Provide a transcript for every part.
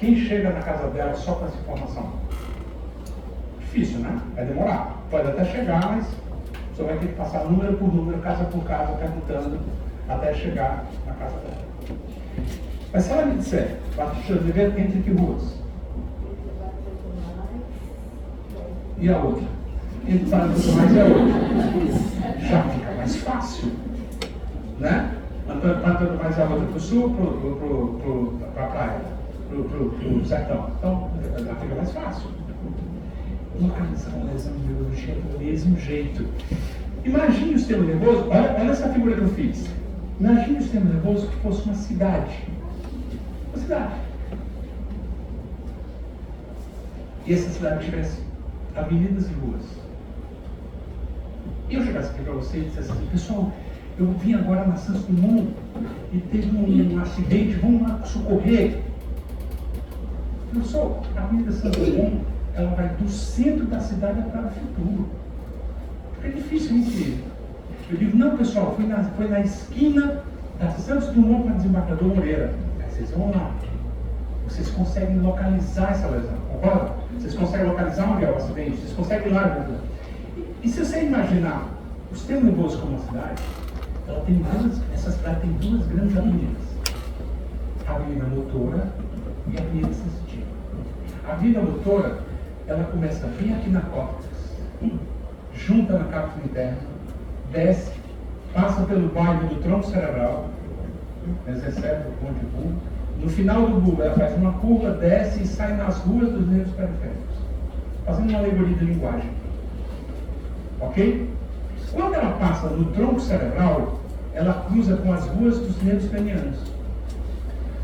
Quem chega na casa dela só com essa informação? Difícil, né? Vai demorar. Pode até chegar, mas você vai ter que passar número por número, casa por casa, perguntando até chegar na casa dela. Mas se ela me disser, Batista de Oliveira entre que ruas? E a outra? Entre Paranaguá mais e a outra? Já fica mais fácil, né? Antônio mais a outra para o sul, para a praia, para o sertão. Então, já fica mais fácil. Localizar uma lesão de biologia do mesmo jeito. Imagine o sistema nervoso, olha essa figura que eu fiz. Imagine o sistema nervoso que fosse uma cidade. Uma cidade. E essa cidade tivesse avenidas e ruas. E eu chegasse aqui para você e dissesse assim, pessoal, eu vim agora na Santos Dumont e teve um acidente, vamos lá socorrer. Pessoal, a Avenida Santos Dumont, ela vai do centro da cidade para o futuro. Porque é difícil mentir. Eu digo, não pessoal, foi na esquina da Santos Dumont para Desembarcador Moreira. Aí vocês vão lá. Vocês conseguem localizar essa lesão, concorda? Vocês conseguem localizar onde é o acidente, vocês conseguem ir lá. E se você imaginar o sistema nervoso como uma cidade, essa cidade tem duas grandes avenidas. A avenida motora e a avenida sensitiva. A avenida motora, ela começa bem aqui na córtex, junta na cápsula interna, desce, passa pelo bairro do tronco cerebral, exceto o ponto de bulbo. No final do bulbo, ela faz uma curva, desce e sai nas ruas dos nervos periféricos, fazendo uma alegoria de linguagem. Ok? Quando ela passa no tronco cerebral, ela cruza com as ruas dos nervos cranianos.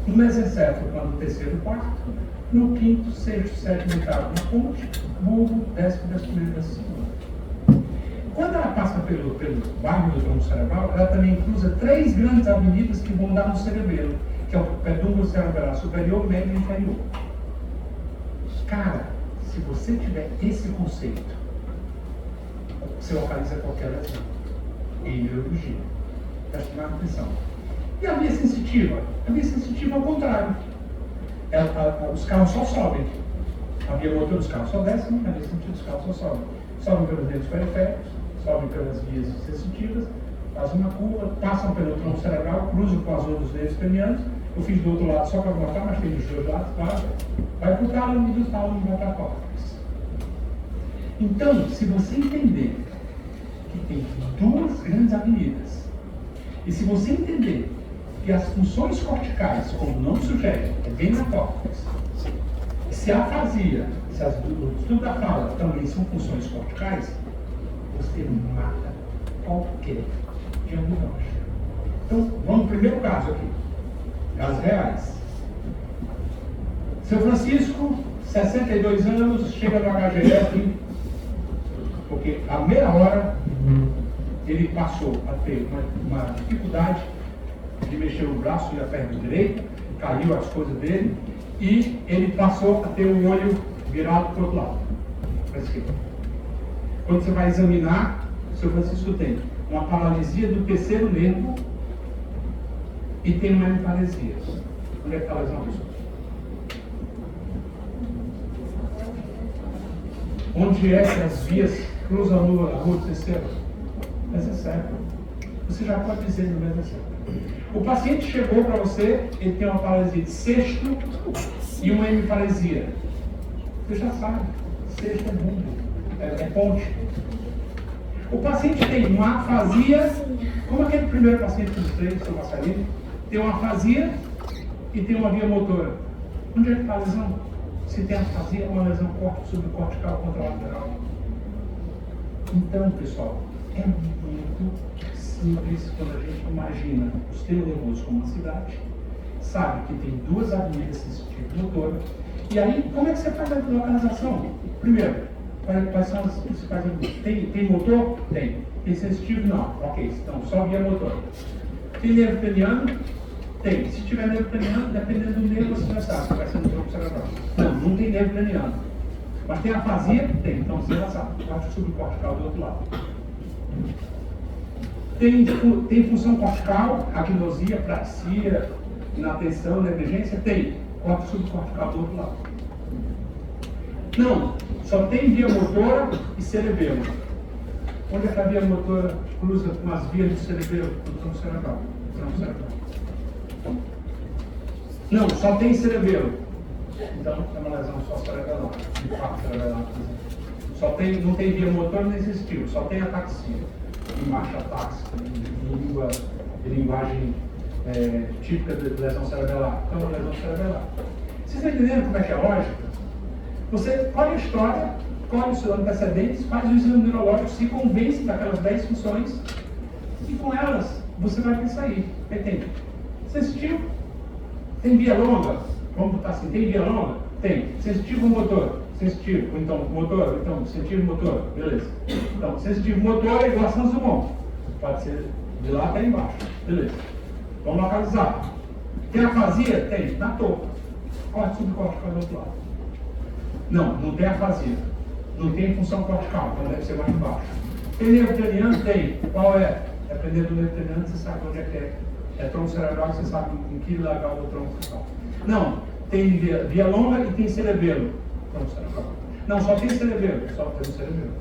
No mesencéfalo, quando o terceiro e quarto, no quinto, sexto, sétimo e oitavo, na ponte, bulbo, décimo, décimo primeiro, décimo segundo. Quando ela passa pelo bairro do tronco cerebral, ela também cruza três grandes avenidas que vão dar no cerebelo, que é o pedúnculo cerebral superior, médio e inferior. Cara, se você tiver esse conceito, você localiza qualquer lesão em neurologia. Preste mais atenção. E a via sensitiva? A via sensitiva é o contrário. Os carros só sobem. A via motor dos carros só desce, a via sensitiva dos carros só sobe. Sobem pelos nervos periféricos, sobem pelas vias sensitivas, fazem uma curva, passam pelo tronco cerebral, cruzam com as ondas dos nervos cranianos. Eu fiz do outro lado só para mostrar, mas tem dos dois lados, claro. Vai para o tálamo e do tálamo vai para a córtex. Então, se você entender que tem duas grandes avenidas, e se você entender que as funções corticais, como o nome sugere, é bem na córtex, se a afasia, se o estudo da fala também são funções corticais, você mata qualquer diagnóstico. Então, vamos ao primeiro caso aqui. Casos reais. Seu Francisco, 62 anos, chega no HGF, porque a meia hora ele passou a ter uma dificuldade de mexer o braço e a perna direita, caiu as coisas dele, e ele passou a ter o olho virado para o outro lado, para a esquerda. Quando você vai examinar, o seu Francisco tem uma paralisia do terceiro nervo e tem uma hemiparesia. Onde é que está a lesão, pessoal? Onde é que as vias cruzam a rua do terceiro? Mesencéfalo. Você já pode dizer no mesencéfalo. O paciente chegou para você, ele tem uma paralisia de sexto e uma hemiparesia. Você já sabe, sexto é bulbo, é ponte. O paciente tem uma afasia, como aquele primeiro paciente que eu mostrei, o seu Marcelino, tem uma afasia e tem uma via motora. Onde é que está a lesão? Se tem afasia, é uma lesão subcortical contralateral. Então, pessoal, é muito simples quando a gente imagina o sistema nervoso como uma cidade, sabe que tem duas avenidas sensitivas motoras, e aí, como é que você faz a localização? Primeiro, quais são as principais avenidas? Tem motor? Tem. Tem sensitivo? Não. Ok, então só via motor. Tem nervo craniano? Tem. Se tiver nervo craniano, dependendo do nervo, você já sabe, vai ser no tronco cerebral. Não tem nervo craniano. Mas tem afasia? Tem. Então você já sabe, parte subcortical do outro lado. Tem função cortical, agnosia, praxia, inatenção, negligência? Tem. Corte subcortical do outro lado. Não, só tem via motora e cerebelo. Onde é que a via motora cruza com as vias do cerebelo? Do tronco cerebral. Não, só tem cerebelo. Então é uma lesão só cerebral. Infarto cerebral. Não tem via motora nem existiu, só tem ataxia. Em marcha táxica, em linguagem típica de lesão cerebelar. Então, é uma lesão cerebelar. Vocês estão entendendo como é que é a lógica? Você olha a história, colhe os seus antecedentes, faz o exame neurológico, se convence daquelas 10 funções e com elas você vai pensar aí. Entende? Sensitivo? Tem via longa? Vamos botar assim, tem via longa? Tem. Sensitivo ou motor? Sensitivo. Então, motor? Então, sensitivo motor. Beleza. Então, sensitivo motor é igual a Santos Dumont. Pode ser de lá até embaixo. Beleza. Vamos localizar. Tem afasia? Tem. Na touca. Corte subcortical do outro lado. Não tem afasia. Não tem função cortical, então deve ser mais embaixo. Tem nervo craniano? Tem. Qual é? Dependendo do nervo craniano, você sabe onde é que é. É tronco cerebral, você sabe em que lugar do tronco cerebral. Não, tem via longa e tem cerebelo. Tronco cerebral. Não, só tem cerebelo. Só tem cerebelo.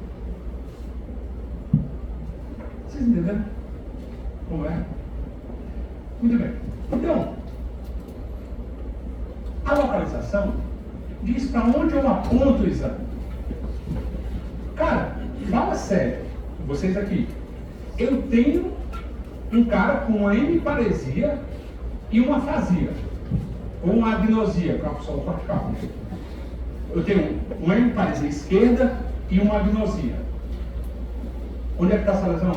Vocês entenderam? Como é? Muito bem. Então, a localização diz para onde eu aponto o exame. Cara, fala sério, vocês aqui. Eu tenho um cara com uma hemiparesia e uma afasia, ou uma agnosia, com a função cortical. Eu tenho uma hemiparesia esquerda e uma agnosia. Onde é que está essa lesão?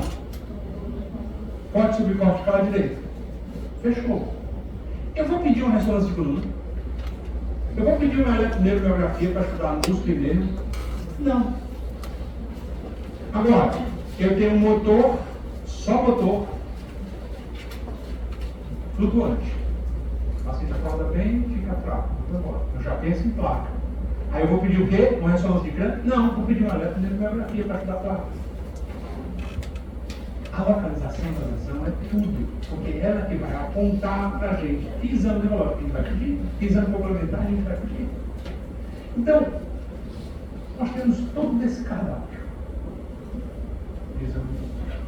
Corte subcortical à direita. Fechou. Eu vou pedir uma ressonância de coluna. Eu vou pedir uma eletroneuromiografia para estudar músculo e nervo. Não. Agora, eu tenho um motor, só motor, flutuante. Assim já acorda bem, fica fraco. Eu já penso em placa. Aí eu vou pedir o quê? Uma ressonância de crânio? Não, vou pedir uma eletroneuromiografia para estudar placa. A localização da lesão é tudo, porque ela que vai apontar para a gente que exame neurológico a gente vai pedir, que exame complementar a gente vai pedir. Então, nós temos todo esse cardápio de exame neurológico.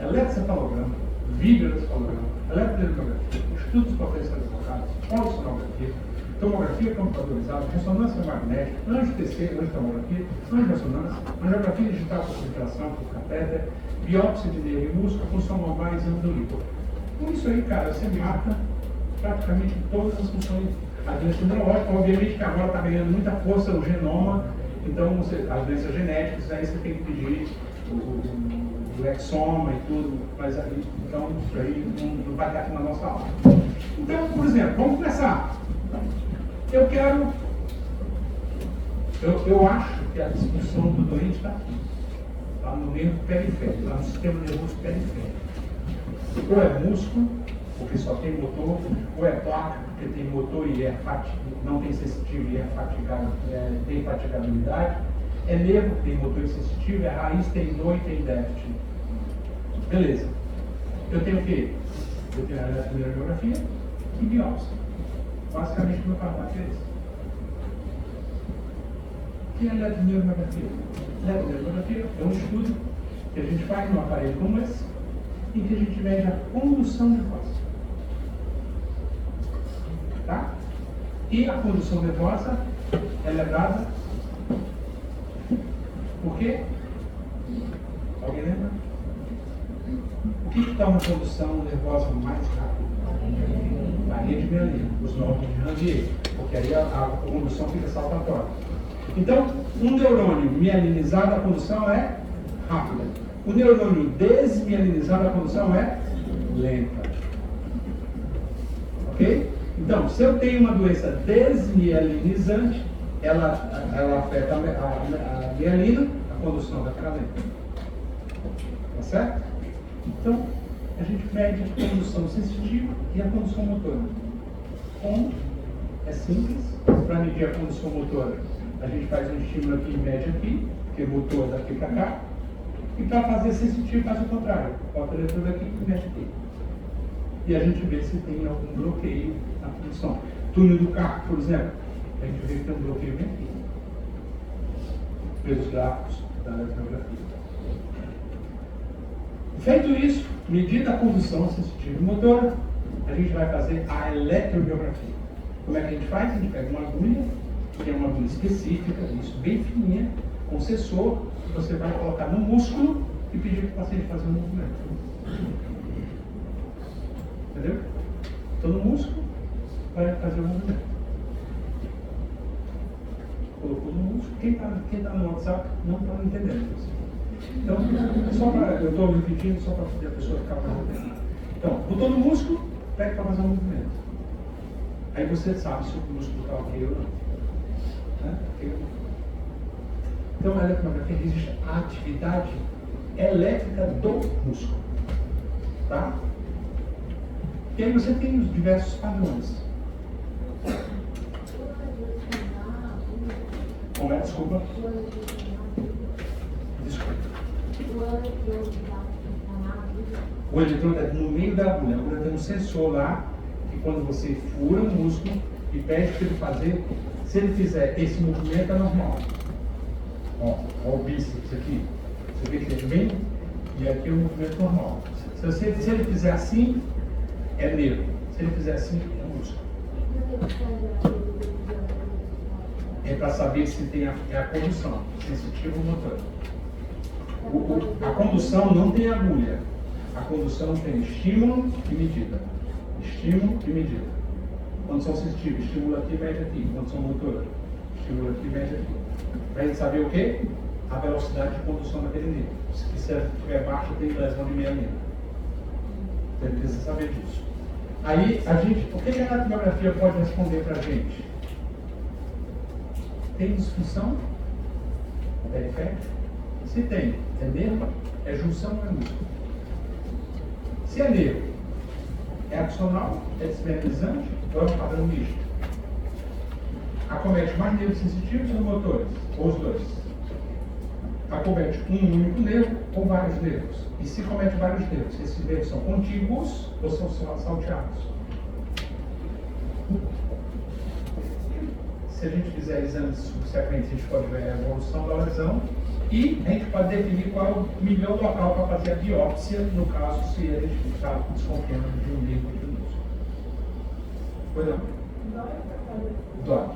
Eletrocefalograma, videoencefalograma, eletroneurografia, estudos potenciais focados, polissonografia, tomografia computadorizada, ressonância magnética, anjo-TC, anjo-tomografia, anjo-ressonância, angiografia digital por filtração, por catéter, biópsia de nervo e músculo, função normal e exame do líquido. Com isso aí, cara, você marca praticamente todas as funções. A doença neurológica, obviamente que agora está ganhando muita força o genoma, então as doenças genéticas, aí você tem que pedir o exoma e tudo, mas aí, então isso aí não vai estar aqui na nossa aula. Então, por exemplo, vamos começar. Eu acho que a disfunção do doente está aqui. Está no nervo periférico, está no sistema nervoso periférico. Ou é músculo, porque só tem motor, ou é placa, porque tem motor e não tem sensitivo e tem fatigabilidade. É nervo, tem motor e sensitivo, é raiz, tem dor e tem déficit. Beleza. Eu tenho o quê? Eu tenho a eletroneurografia e biópsia. Basicamente, o meu cardápio é esse. O que é eletroneurografia? Eletroneurografia é um estudo que a gente faz num aparelho como esse, em que a gente mede a condução nervosa. Tá? E a condução nervosa ela é dada por quê? Alguém lembra? O que dá uma condução nervosa mais rápida? A linha de mielina, os nódulos de Ranvier, porque aí a condução fica saltatória. Então, um neurônio mielinizado, a condução é rápida. O neurônio desmielinizado, a condução é lenta. Ok? Então, se eu tenho uma doença desmielinizante, ela afeta a mielina, a condução vai ficar lenta. Tá certo? Então, a gente mede a condução sensitiva e a condução motora. Como? É simples. Para medir a condução motora, a gente faz um estímulo aqui e mede aqui, que é motor daqui para cá. E para fazer sensitivo, faz o contrário. Bota o eletrodo aqui e mede aqui. E a gente vê se tem algum bloqueio na função. Túnel do carro, por exemplo, a gente vê que tem um bloqueio bem aqui, pelos gráficos da eletromiografia. Feito isso, medida a condução sensitiva motora, a gente vai fazer a eletromiografia. Como é que a gente faz? A gente pega uma agulha, que é uma agulha específica, isso bem fininha, com sensor, que você vai colocar no músculo e pedir para o paciente fazer um movimento. Entendeu? Então no músculo vai fazer um movimento. Colocou no músculo, quem está no WhatsApp não está entendendo isso. Então, eu estou repetindo só para a pessoa ficar mais atenta. Então, botou no músculo, pega para fazer um movimento. Aí você sabe se o músculo está ok ou não. Né? Então, a eletromiografia existe a atividade elétrica do músculo. Tá? E aí você tem os diversos padrões. Como é? Desculpa. O eletrodo é no meio da agulha. A agulha tem um sensor lá, que quando você fura o músculo e pede para ele fazer, se ele fizer esse movimento é normal. Ó o bíceps aqui. Você vê que ele vem e aqui é o movimento normal. Se ele fizer assim, é nervo. Se ele fizer assim, é músculo. É para saber se tem a condução sensitiva ou motora. A condução não tem agulha. A condução tem estímulo e medida. Estímulo e medida. Condução sensitiva, estímulo aqui, mede aqui. Condução motora, estímulo aqui, mede aqui. Para a gente saber o quê? A velocidade de condução daquele nível. Se estiver baixa, tem lesão de meia linha. Você precisa saber disso. Aí, o que a eletromiografia pode responder para a gente? Tem disfunção periférica? Se tem, é nervo, é junção ou é músculo? Se é nervo, é adicional, é desmembralizante ou é um padrão misto? Acomete mais nervos sensitivos ou motores? Ou os dois? Acomete um único nervo ou vários nervos? E se comete vários nervos, esses nervos são contíguos ou são salteados? Se a gente fizer exames subsequentes, a gente pode ver a evolução da lesão e a gente pode definir qual é o melhor local para fazer a biópsia, no caso, se ele está desconfiando de um nervo de músculo. Pois não? Dói.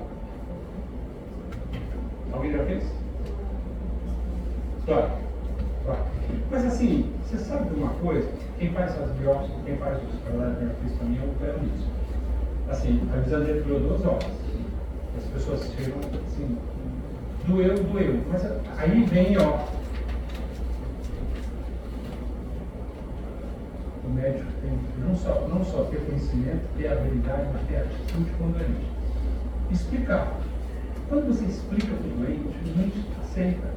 Alguém já fez? Dói. Dói. Mas assim, você sabe de uma coisa? Quem faz as biópsias, quem faz os eletromiografistas também é o Cleonísio. Assim, a visão dele durou 2 horas. As pessoas chegam assim, doeu. Mas aí vem, ó. O médico tem não só ter conhecimento, ter habilidade, mas ter atitude com o doente. Explicar. Quando você explica para o doente aceita.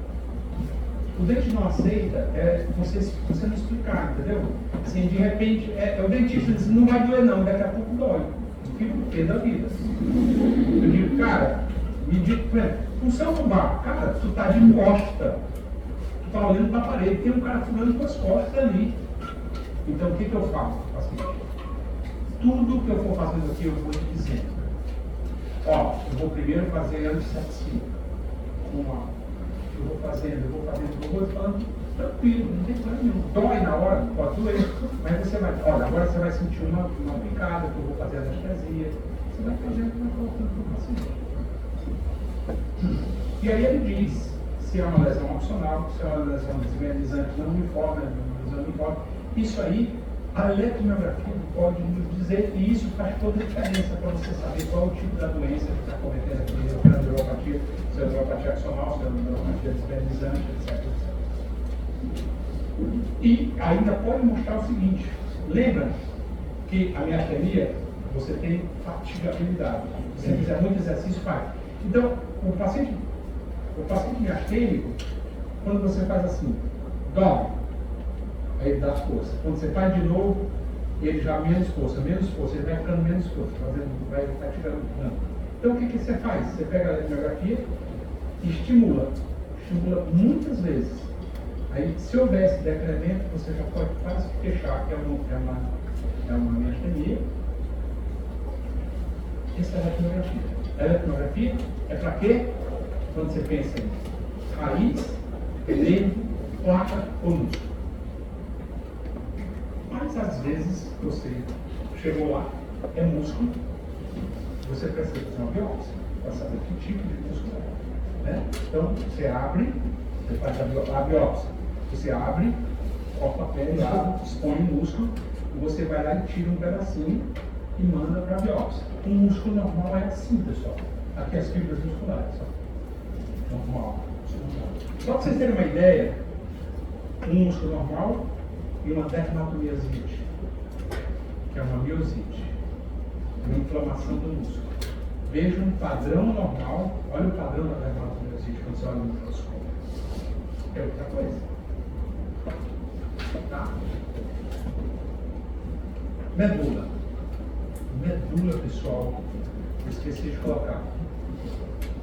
O doente não aceita você não explicar, entendeu? Assim, de repente, o dentista diz, não vai doer não, daqui a pouco dói. Fica o quê da vida? Eu digo, cara, me diga, função lombar, cara, tu tá de costa, tu tá olhando para a parede, tem um cara furando com as costas ali. Então o que eu faço? Tudo que eu for fazendo aqui, eu vou te dizendo. Ó, eu vou primeiro fazer antisepsia. Eu vou falando tranquilo, não tem problema nenhum. Dói na hora, pode doer, mas você vai, olha, agora você vai sentir uma picada que eu vou fazer anestesia. Você vai fazendo, vai colocando para o paciente. E aí ele diz se é uma lesão opcional, se é uma lesão desmembralizante não uniforme, lesão uniforme. Isso aí, a eletromiografia pode nos dizer, e isso faz toda a diferença para você saber qual é o tipo da doença que está cometendo aqui, se é uma neuropatia, se é uma neuropatia axonal, se é uma neuropatia desmembralizante, etc. E ainda pode mostrar o seguinte, lembra que a miastenia, você tem fatigabilidade. Se você fizer muito exercício, faz. Então, o paciente miastênico, quando você faz assim, dói, aí ele dá força. Quando você faz de novo, ele já menos força, ele vai ficando menos força, vai fatigando. Então, o que você faz? Você pega a eletromiografia e estimula muitas vezes. Aí, se houver esse decremento, você já pode quase fechar, que é uma miastenia. Essa é a etnografia. A etnografia é para quê? Quando você pensa em raiz, nervo, placa ou músculo. Mas às vezes você chegou lá, é músculo, você precisa fazer uma biópsia para saber que tipo de músculo é. Né? Então você abre, você faz a biópsia, você abre, corta a pele lá, expõe o músculo, e você vai lá e tira um pedacinho e manda para a biópsia. Um músculo normal é assim, pessoal. Aqui as fibras musculares. Ó. Normal. Só para vocês terem uma ideia, um músculo normal e uma dermatomiosite, que é uma miosite, uma inflamação do músculo. Veja um padrão normal, olha o padrão da dermatomiosite quando você olha no microscópio. É outra coisa. Tá? Medula. Medula, pessoal, eu esqueci de colocar.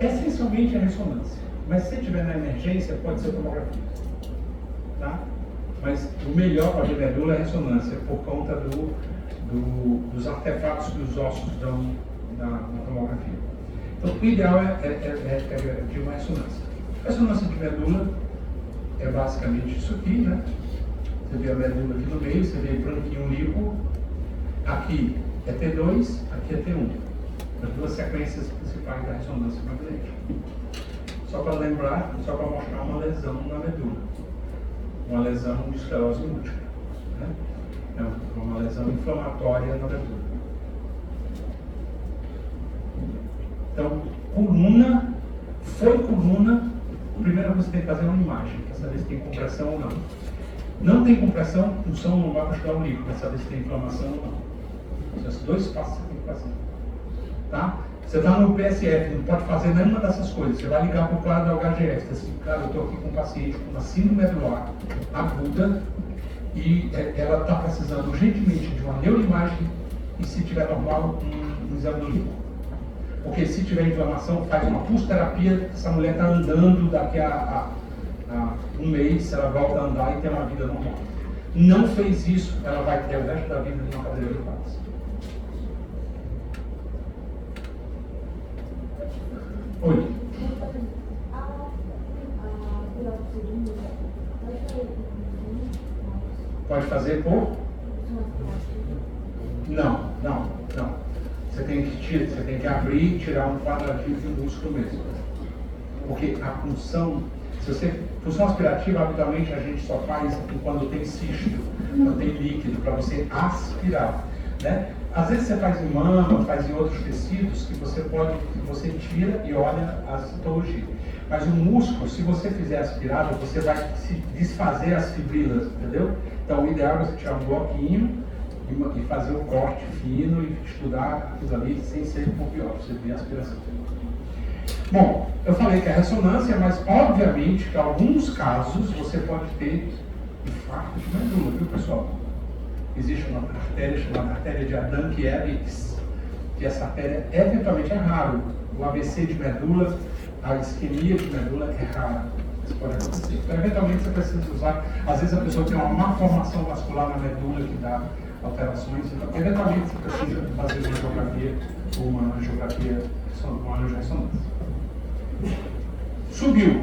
Essencialmente é ressonância, mas se tiver na emergência, pode ser tomografia. Tá? Mas o melhor para ver medula é ressonância, por conta dos artefatos que os ossos dão na tomografia. Então, o ideal é de uma ressonância. A ressonância de medula é basicamente isso aqui, né? Você vê a medula aqui no meio, você vê branquinho líquido. Aqui é T2, aqui é T1. As duas sequências principais da ressonância magnética. Só para lembrar, só para mostrar uma lesão na medula. Uma lesão de esclerose múltipla. Né? É uma lesão inflamatória na medula. Então, coluna, foi coluna, a primeira coisa que você tem que fazer é uma imagem, para saber se tem compressão ou não. Não tem compressão, o som não vai buscar o líquido, para saber se tem inflamação ou não. Esses dois passos você tem que fazer. Tá? Você está no PSF, não pode fazer nenhuma dessas coisas. Você vai ligar para o quadro do HGF, você assim, cara, eu estou aqui com um paciente com uma síndrome medular aguda e ela está precisando urgentemente de uma neuroimagem e, se tiver normal, um exame do líquido. Porque se tiver inflamação, faz uma pulsoterapia, essa mulher está andando daqui a um mês, ela volta a andar e tem uma vida normal. Não fez isso, ela vai ter o resto da vida numa cadeira de rodas. Oi. Pode fazer por? Não. Você tem que abrir e tirar um quadradinho do músculo mesmo. Porque a função aspirativa, habitualmente a gente só faz quando tem cisto, quando tem líquido, para você aspirar. Né? Às vezes você faz em mama, faz em outros tecidos que você tira e olha a citologia. Mas o músculo, se você fizer aspirado, você vai se desfazer as fibrilas, entendeu? Então o ideal é você tirar um bloquinho e fazer o corte fino e estudar aquilo ali sem ser por biópsia, sem aspiração. Bom, eu falei que é ressonância, mas obviamente que em alguns casos você pode ter infarto de medula, viu, pessoal? Existe uma artéria chamada artéria de Adankievics, que essa artéria eventualmente é raro. O AVC de medula, a isquemia de medula é rara. Isso pode acontecer. Então, eventualmente você precisa usar. Às vezes a pessoa tem uma má formação vascular na medula que dá alterações. Então, eventualmente você precisa fazer uma angiografia ou uma angiorressonância. Subiu.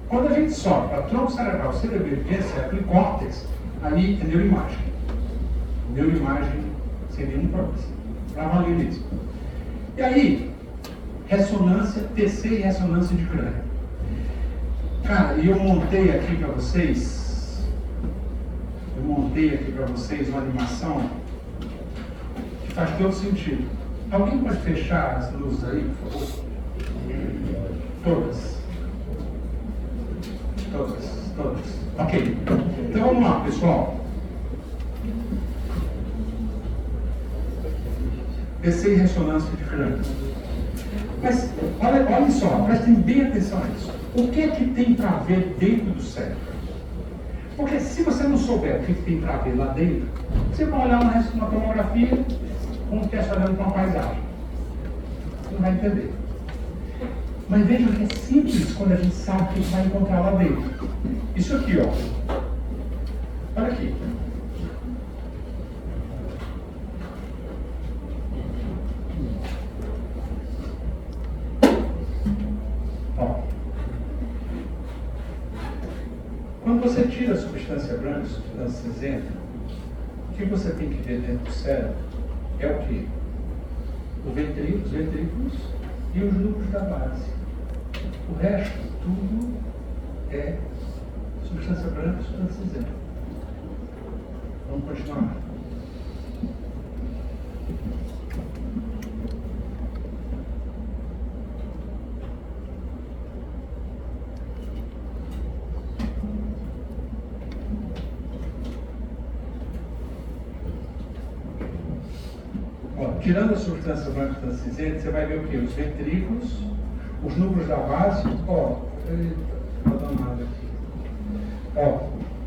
Quando a gente sobe para tronco cerebral, cerebelo e aquele córtex, aí é neuroimagem. Neuroimagem sem nenhum problema. Para valer mesmo. E aí, ressonância, TC e ressonância de crânio. Cara, e eu montei aqui para vocês, uma animação que faz todo sentido. Alguém pode fechar as luzes aí, por favor? Todas. Ok. Então vamos lá, pessoal. TC e ressonância de crânio. Mas, olha só, prestem bem atenção a isso. O que é que tem para ver dentro do cérebro? Porque se você não souber o que tem para ver lá dentro, você vai olhar uma tomografia como se estivesse olhando para uma paisagem. Você não vai entender. Mas vejam que é simples quando a gente sabe o que vai encontrar lá dentro. Isso aqui, ó. Olha aqui. Ó. Quando você tira a substância branca, a substância cinzenta, o que você tem que ver dentro do cérebro é o quê? Os ventrículos e os núcleos da base. O resto, tudo é substância branca e substância cinzenta. Vamos continuar. Tirando a substância branca e a substância cinzenta, você vai ver o quê? Os ventrículos, os núcleos da base. Ó, não dá nada aqui. Ó,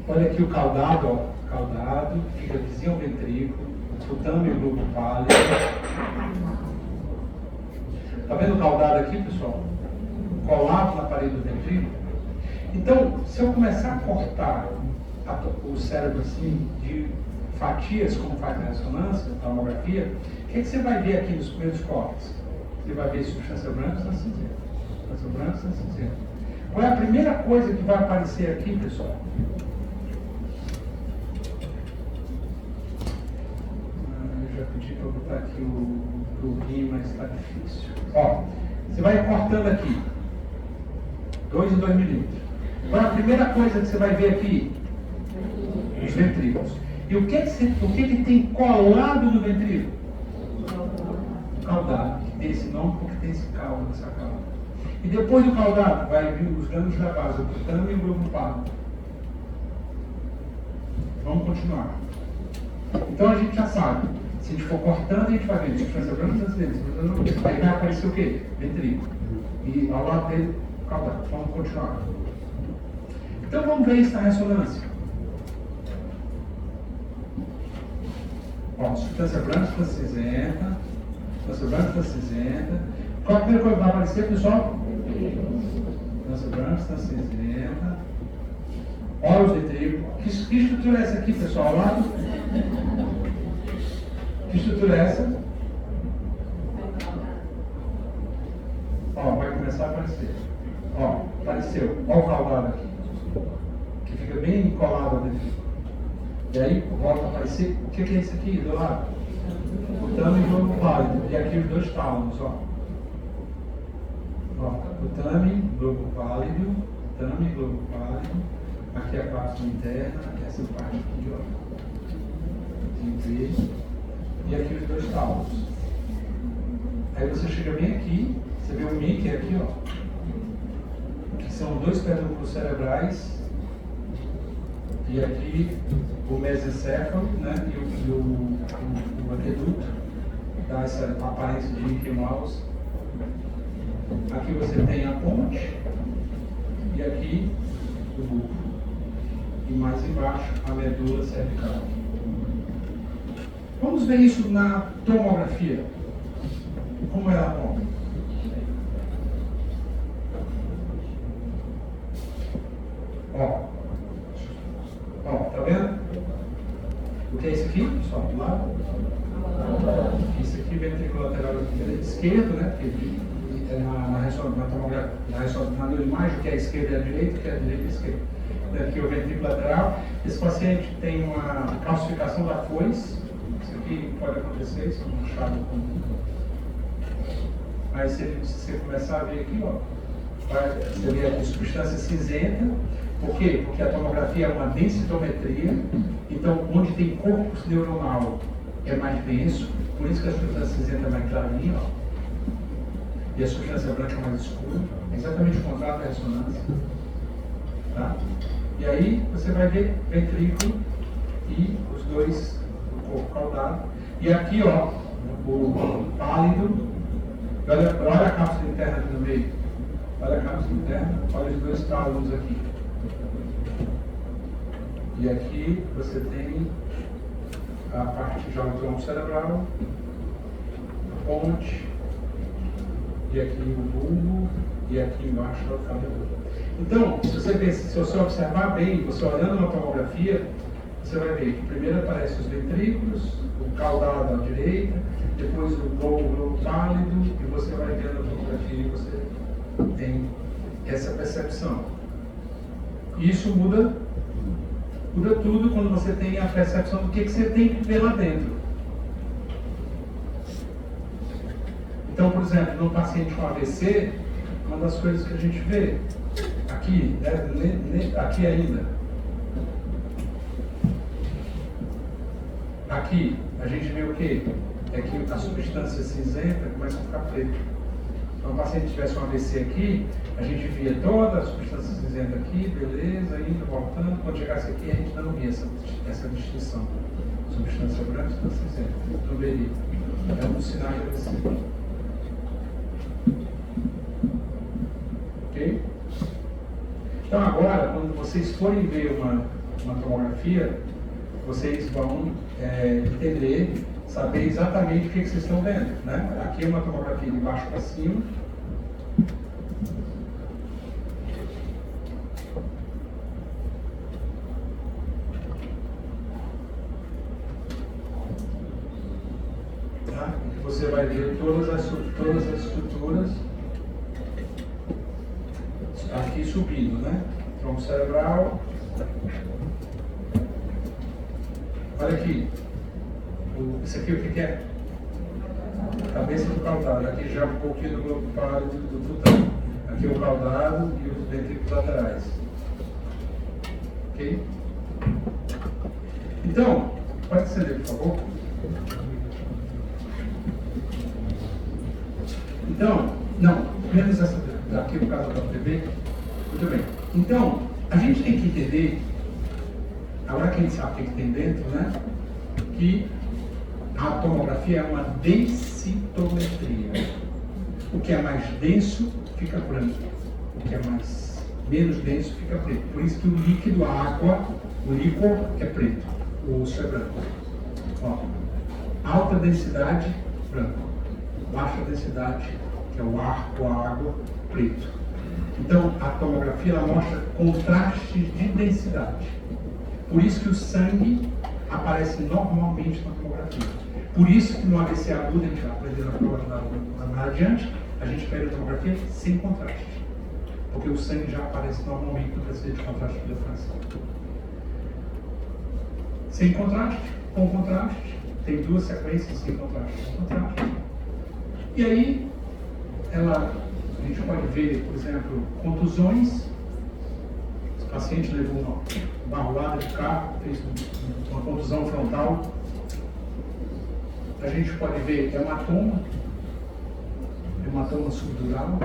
olha aqui o caudado, ó. Caudado, fica vizinho ao ventrículo, o tâmino e o globo pálido. Tá vendo o caudado aqui, pessoal? Colado na parede do ventrículo. Então, se eu começar a cortar o cérebro assim, de fatias, como faz na ressonância, na tomografia, o que você vai ver aqui nos primeiros cortes? Você vai ver substância branca e substância cinzenta. Substância branca e substância cinzenta. Qual é a primeira coisa que vai aparecer aqui, pessoal? Eu já pedi para botar aqui o plugin, mas está difícil. Ó, você vai cortando aqui. 2 e 2 milímetros. Qual é a primeira coisa que você vai ver aqui? Os ventrículos. E o que tem colado no ventrículo? Caudado, que tem esse nome porque tem esse caldo, essa cauda. E depois do caudado vai vir os gânglios da base, o tâmino e o globo pálido. Vamos continuar. Então a gente já sabe, se a gente for cortando, a gente vai ver substância branca e substância cinzenta. Aí vai aparecer o quê? Ventrículo. E ao lado dele, caudado. Vamos continuar. Então vamos ver isso na ressonância. Ó, substância branca, substância cinzenta. Substância branca, substância cinzenta. Qual a primeira coisa que vai aparecer, pessoal? Substância branca, substância cinzenta. Olha os ventrículos. Que estrutura é essa aqui, pessoal? Ao lado? Que estrutura é essa? Ó, vai começar a aparecer. Ó, apareceu. Olha o caudado aqui. Que fica bem colado ao ventrículo. E aí volta a aparecer. O que é isso aqui do lado? O tâmino e o globo pálido. E aqui os dois tálamos, ó. Ó, o tâmino, globo pálido, tâmino e globo pálido. Aqui a parte interna, essa parte aqui, ó. De V. E aqui os dois tálamos. Aí você chega bem aqui, você vê o Mickey aqui, ó. Que são dois pedúnculos cerebrais. E aqui o mesencéfalo, né, e o aqueduto, dá essa aparência de Mickey Mouse. Aqui você tem a ponte, e aqui o bulbo. E mais embaixo a medula cervical. Vamos ver isso na tomografia. Como é a tomografia? Ó, tá vendo? O que é isso aqui, pessoal? Do lado? Isso aqui, ventrículo lateral esquerdo, né? Porque na neuroimagem, o que é a esquerda e a direita, o que é a direita e a esquerda. Aqui o ventrículo lateral. Esse paciente tem uma calcificação da foice. Isso aqui pode acontecer, isso é um achado comum. Aí se você começar a ver aqui, ó, você vê aqui substância cinzenta. Por quê? Porque a tomografia é uma densitometria, então onde tem corpus neuronal é mais denso, por isso que a substância cinzenta é mais clarinha, ó, e a substância branca é mais escura, é exatamente o contrário da ressonância. Tá? E aí você vai ver ventrículo e os dois, o corpo caudado, e aqui, ó, o pálido, olha a cápsula interna aqui no meio, olha a cápsula interna, olha os dois tálamos aqui. E aqui você tem a parte já do tronco cerebral, a ponte, e aqui o bulbo, e aqui embaixo é o cabelo. Então, se você observar bem, você olhando na tomografia, você vai ver que primeiro aparecem os ventrículos, o caudado à direita, depois o globo pálido, e você vai vendo a tomografia e você tem essa percepção. E isso muda tudo quando você tem a percepção do que você tem que ver lá dentro. Então, por exemplo, no paciente com AVC, uma das coisas que a gente vê aqui, aqui ainda, aqui a gente vê o quê? É que a substância cinzenta começa a ficar preta. Então, se o paciente tivesse um AVC aqui, a gente via toda a substância cinzenta aqui, beleza, indo, voltando. Quando chegasse aqui, a gente não via essa distinção. Substância branca e substância cinzenta. Não veria. É um sinal de AVC. Ok? Então, agora, quando vocês forem ver uma tomografia, vocês vão entender, saber exatamente o que vocês estão vendo, né? Aqui é uma tomografia de baixo para cima. Tá? E você vai ver todas as estruturas aqui subindo, né? Tronco cerebral. Olha aqui. Isso aqui o que é? Cabeça do caudado. Aqui já um pouquinho do globo pálido do tutano. Aqui o caudado e os ventrículos laterais. Ok? Então, pode acender, por favor. Então, não, menos essa aqui no caso da TV. Muito bem. Então, a gente tem que entender, agora que a gente sabe o que tem dentro, né? Que a tomografia é uma densitometria. O que é mais denso fica branco. O que é menos denso fica preto. Por isso que o líquido, a água, o líquor é preto. O osso é branco. Ó, alta densidade, branco. Baixa densidade, que é o ar ou a água, preto. Então, a tomografia ela mostra contrastes de densidade. Por isso que o sangue aparece normalmente na tomografia. Por isso que no AVC agudo, a gente vai aprender na prova mais adiante, a gente pega a tomografia sem contraste. Porque o sangue já aparece normalmente no precedente de contraste de defração. Sem contraste, com contraste, tem duas sequências sem contraste, com contraste. E aí, a gente pode ver, por exemplo, contusões. O paciente levou uma barroada de carro, fez uma contusão frontal. A gente pode ver hematoma subdural.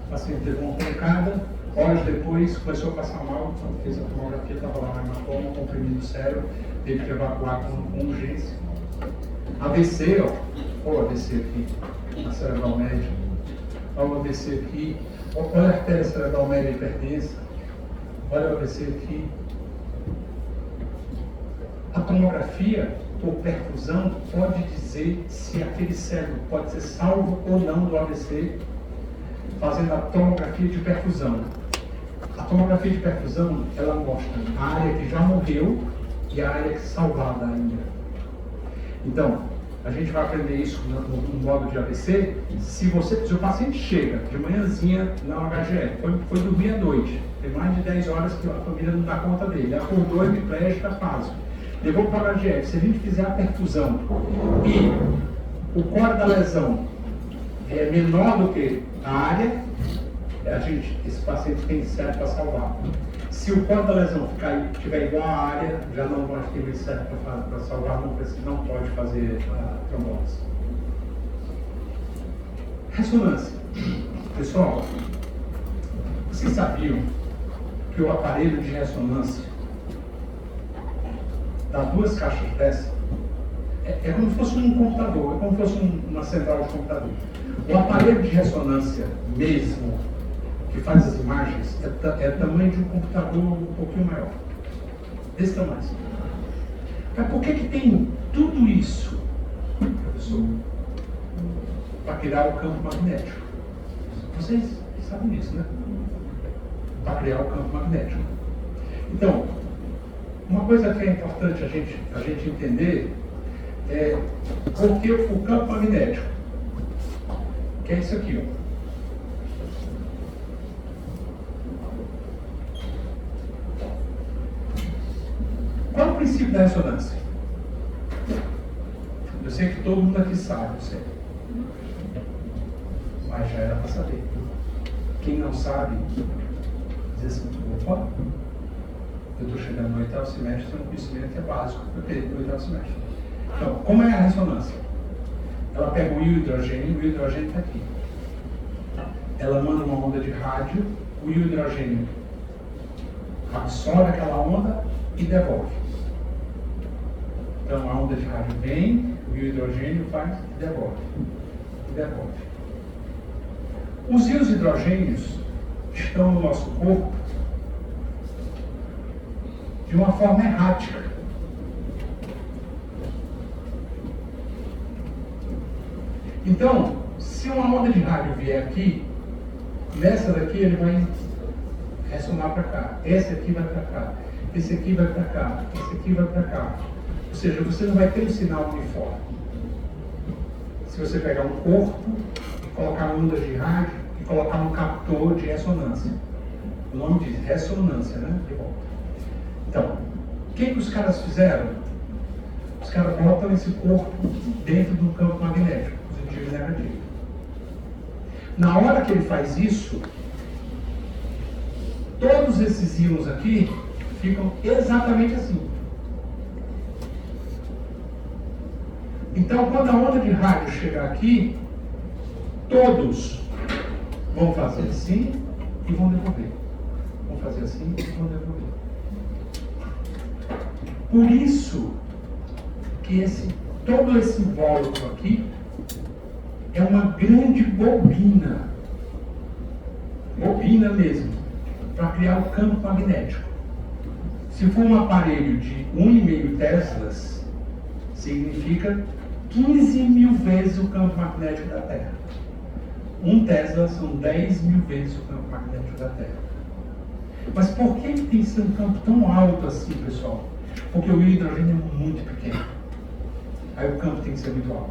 O paciente levou uma pancada, horas depois começou a passar mal, quando fez a tomografia, estava lá no hematoma, comprimido o cérebro, teve que evacuar com urgência. AVC, ó, AVC aqui, na cerebral média. Olha o AVC aqui, olha a artéria cerebral média hipertensa, olha o AVC aqui. A tomografia ou perfusão pode dizer se aquele cérebro pode ser salvo ou não do AVC, fazendo a tomografia de perfusão. A tomografia de perfusão, ela mostra a área que já morreu e a área que é salvada ainda. Então, a gente vai aprender isso no modo de AVC. Se o paciente chega de manhãzinha na HGE, foi dormir à noite, tem mais de 10 horas que a família não dá conta dele, acordou hemiplégico, fácil. Levou para a HGF, se a gente fizer a perfusão e o core da lesão é menor do que a área, esse paciente tem certo para salvar. Se o core da lesão tiver igual à área, já não vai ter certo para salvar, não pode fazer a trombose. Ressonância. Pessoal, vocês sabiam que o aparelho de ressonância dá duas caixas dessa? É como se fosse um computador, é como se fosse uma central de computador. O aparelho de ressonância mesmo, que faz as imagens, é tamanho de um computador um pouquinho maior. Desse tamanho. Mas por que tem tudo isso, professor? Para criar o campo magnético. Vocês sabem disso, né? Para criar o campo magnético. Então, uma coisa que é importante a gente entender é porque o campo magnético, que é isso aqui, ó. princípio da ressonância? Eu sei que todo mundo aqui sabe, eu sei. Mas já era para saber. Quem não sabe, diz assim, opa, eu estou chegando no 8º semestre, um conhecimento que é básico para eu ter no 8º semestre. Então, como é a ressonância? Ela pega o íon hidrogênio está aqui. Ela manda uma onda de rádio, o íon hidrogênio absorve aquela onda e devolve. Então a onda de rádio vem, o íon hidrogênio faz e devolve. Os íons hidrogênios estão no nosso corpo de uma forma errática. Então, se uma onda de rádio vier aqui, nessa daqui ele vai ressonar para cá, esse aqui vai para cá, esse aqui vai para cá, esse aqui vai para cá. Ou seja, você não vai ter um sinal uniforme. Se você pegar um corpo, colocar ondas de rádio e colocar um captor de ressonância. O nome diz ressonância, né? De volta. Então, o que os caras fizeram? Os caras botam esse corpo dentro do campo magnético, positivo e negativo. Na hora que ele faz isso, todos esses íons aqui ficam exatamente assim. Então, quando a onda de rádio chegar aqui, todos vão fazer assim e vão devolver. Vão fazer assim e vão devolver. Por isso que todo esse invólucro aqui é uma grande bobina. Bobina mesmo. Para criar o campo magnético. Se for um aparelho de 1,5 teslas, significa 15.000 vezes o campo magnético da Terra. 1 tesla são 10.000 vezes o campo magnético da Terra. Mas por que tem que ser um campo tão alto assim, pessoal? Porque o hidrogênio é muito pequeno. Aí o campo tem que ser muito alto.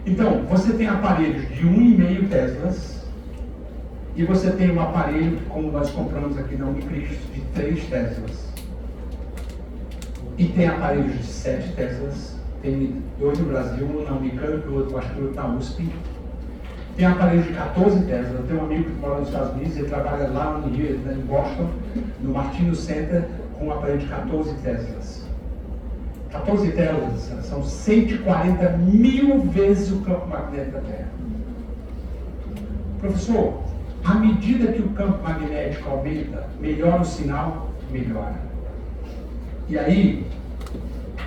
Então, você tem aparelhos de 1,5 teslas e você tem um aparelho, como nós compramos aqui na Unicristo, de 3 teslas. E tem aparelhos de 7 teslas. Tem 2 no Brasil, um na Unicamp, o outro acho que o na USP. Tem aparelhos de 14 teslas. Eu tenho um amigo que mora nos Estados Unidos, ele trabalha lá em Boston, no Martino Center, com um aparelho de 14 teslas. 14 teslas são 140.000 vezes o campo magnético da Terra. Professor, à medida que o campo magnético aumenta, melhora o sinal? Melhora. E aí,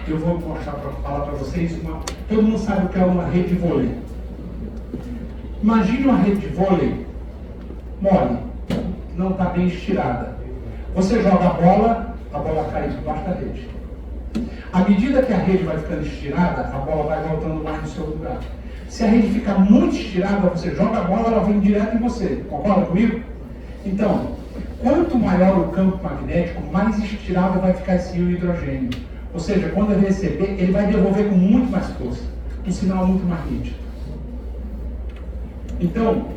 eu vou mostrar falar para vocês, todo mundo sabe o que é uma rede de vôlei. Imagine uma rede de vôlei mole, que não está bem estirada. Você joga a bola cai debaixo da rede. À medida que a rede vai ficando estirada, a bola vai voltando mais no seu lugar. Se a rede ficar muito estirada, você joga a bola, ela vem direto em você. Concorda comigo? Então, quanto maior o campo magnético, mais estirado vai ficar esse íon hidrogênio. Ou seja, quando ele receber, ele vai devolver com muito mais força. Um sinal muito mais nítido. Então,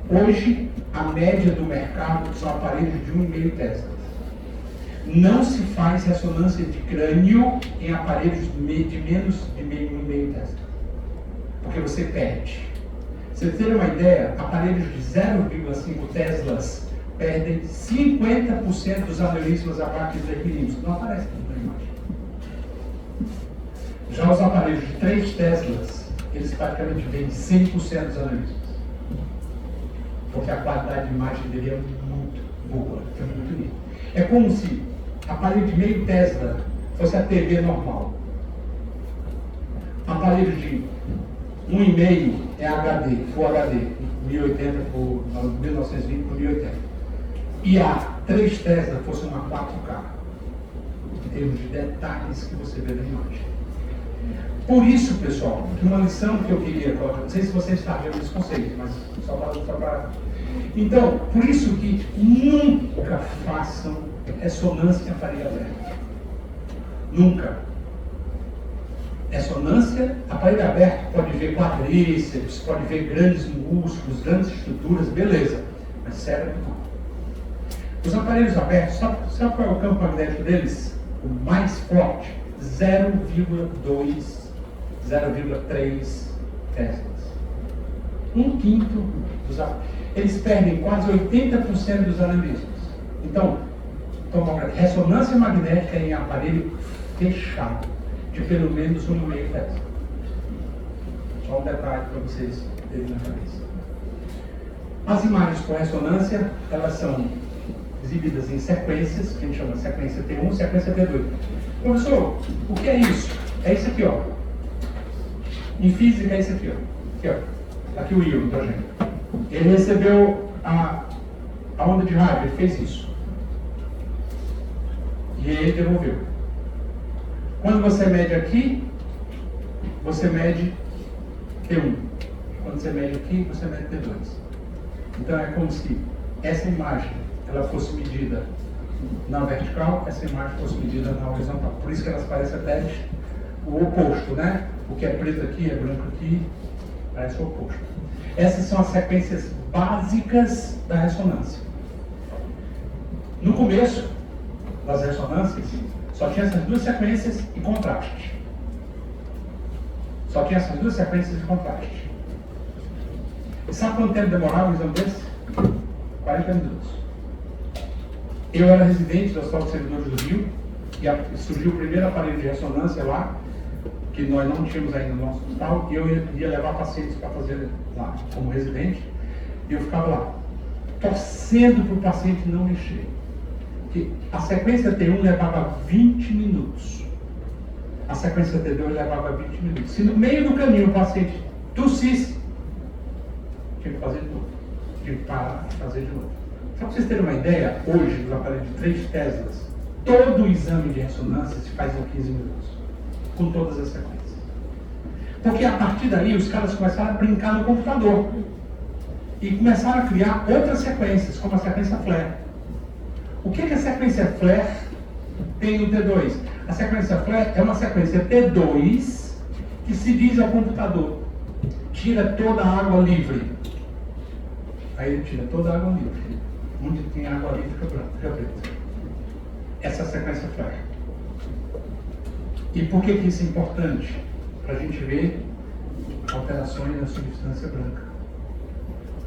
hoje, a média do mercado são aparelhos de 1,5 tesla. Não se faz ressonância de crânio em aparelhos de menos de 1,5 tesla. Porque você perde. Você ter uma ideia, aparelhos de 0,5 teslas perdem 50% dos aneurismas abaixo dos equilíbrios. Não aparece aqui na imagem. Já os aparelhos de 3 teslas, eles praticamente vendem 100% dos aneurismas. Porque a qualidade de imagem dele é muito boa, é muito bonita. É como se aparelho de meio Tesla fosse a TV normal. Aparelho de 1,5 é HD, Full HD, 1080 por 1920 por 1080. E a 3 Tesla fosse uma 4K, em termos de detalhes que você vê na imagem. Por isso, pessoal, uma lição que eu queria colocar, não sei se vocês estão vendo esse conceito, mas só para... Então, por isso que nunca façam ressonância em aparelho aberto. Nunca. Ressonância, aparelho aberto, pode ver quadríceps, pode ver grandes músculos, grandes estruturas, beleza. Mas cérebro não. Os aparelhos abertos, sabe qual é o campo magnético deles? O mais forte, 0,2, 0,3 Teslas. Um quinto dos... Eles perdem quase 80% dos aneurismas. Então, ressonância magnética em aparelho fechado, de pelo menos 1,5 Tesla. Só um detalhe para vocês terem na cabeça. As imagens por ressonância, elas são exibidas em sequências, que a gente chama de sequência T1, sequência T2. Professor, o que é isso? É isso aqui, ó. Em física é isso aqui, ó. Aqui, ó. Aqui o íon, hidrogênio. Ele recebeu a onda de rádio, ele fez isso. E ele devolveu. Quando você mede aqui, você mede T1. Quando você mede aqui, você mede T2. Então é como se essa imagem ela fosse medida na vertical, essa imagem fosse medida na horizontal. Por isso que elas parecem até o oposto, né? O que é preto aqui é branco aqui, parece o oposto. Essas são as sequências básicas da ressonância. No começo das ressonâncias, só tinha essas duas sequências e contraste. Só tinha essas duas sequências e contraste. E sabe quanto tempo demorava um exame desse? 40 minutos. Eu era residente do Hospital dos Servidores do Rio, e surgiu o primeiro aparelho de ressonância lá, que nós não tínhamos ainda no nosso hospital, e eu ia levar pacientes para fazer lá, como residente, e eu ficava lá, torcendo para o paciente não mexer. Porque a sequência T1 levava 20 minutos. A sequência T2 levava 20 minutos. Se no meio do caminho o paciente tossisse, tinha que fazer de novo. Tinha que parar e fazer de novo. Só para vocês terem uma ideia, hoje, nos aparelhos de 3 Teslas, todo o exame de ressonância se faz em 15 minutos. Com todas as sequências. Porque a partir daí os caras começaram a brincar no computador. E começaram a criar outras sequências, como a sequência flare. O que a sequência flare tem no T2? A sequência flare é uma sequência T2 que se diz ao computador: tira toda a água livre. Aí ele tira toda a água livre. Onde tem água livre fica branco, fica preto. Essa é a sequência flare. E por que isso é importante? Para a gente ver alterações na substância branca,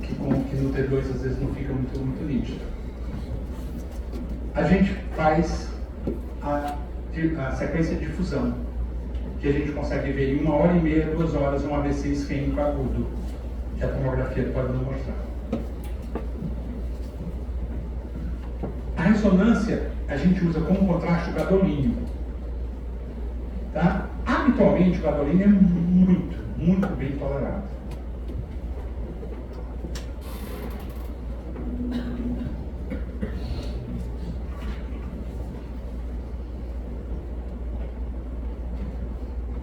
que no T2 às vezes não fica muito nítido. A gente faz a sequência de difusão, que a gente consegue ver em 1h30, 2 horas, um AVC isquêmico agudo, que a tomografia pode nos mostrar. A ressonância a gente usa como contraste o gadolínio. Tá? Habitualmente o gadolínio é muito bem tolerado.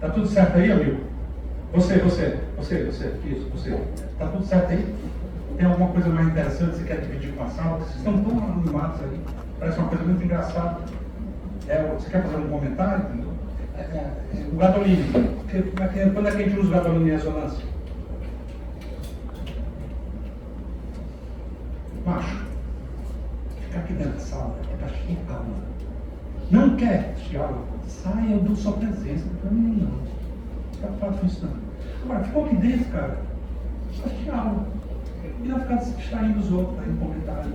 Tá tudo certo aí, amigo? Você. Isso, você. Tá tudo certo aí? Tem alguma coisa mais interessante que você quer dividir com a sala? Vocês estão tão animados aí. Parece uma coisa muito engraçada. Você quer fazer um comentário? O gadolínio. Quando é que a gente usa o gadolínio em ressonância? Macho, fica aqui dentro da sala, é para cheio de calma. Não quer diálogo? Saia da sua presença, para mim não. Não fica fácil isso não. Agora, ficou aqui dentro, cara, só diálogo. E não ficar se distraindo dos outros, aí, no comentário.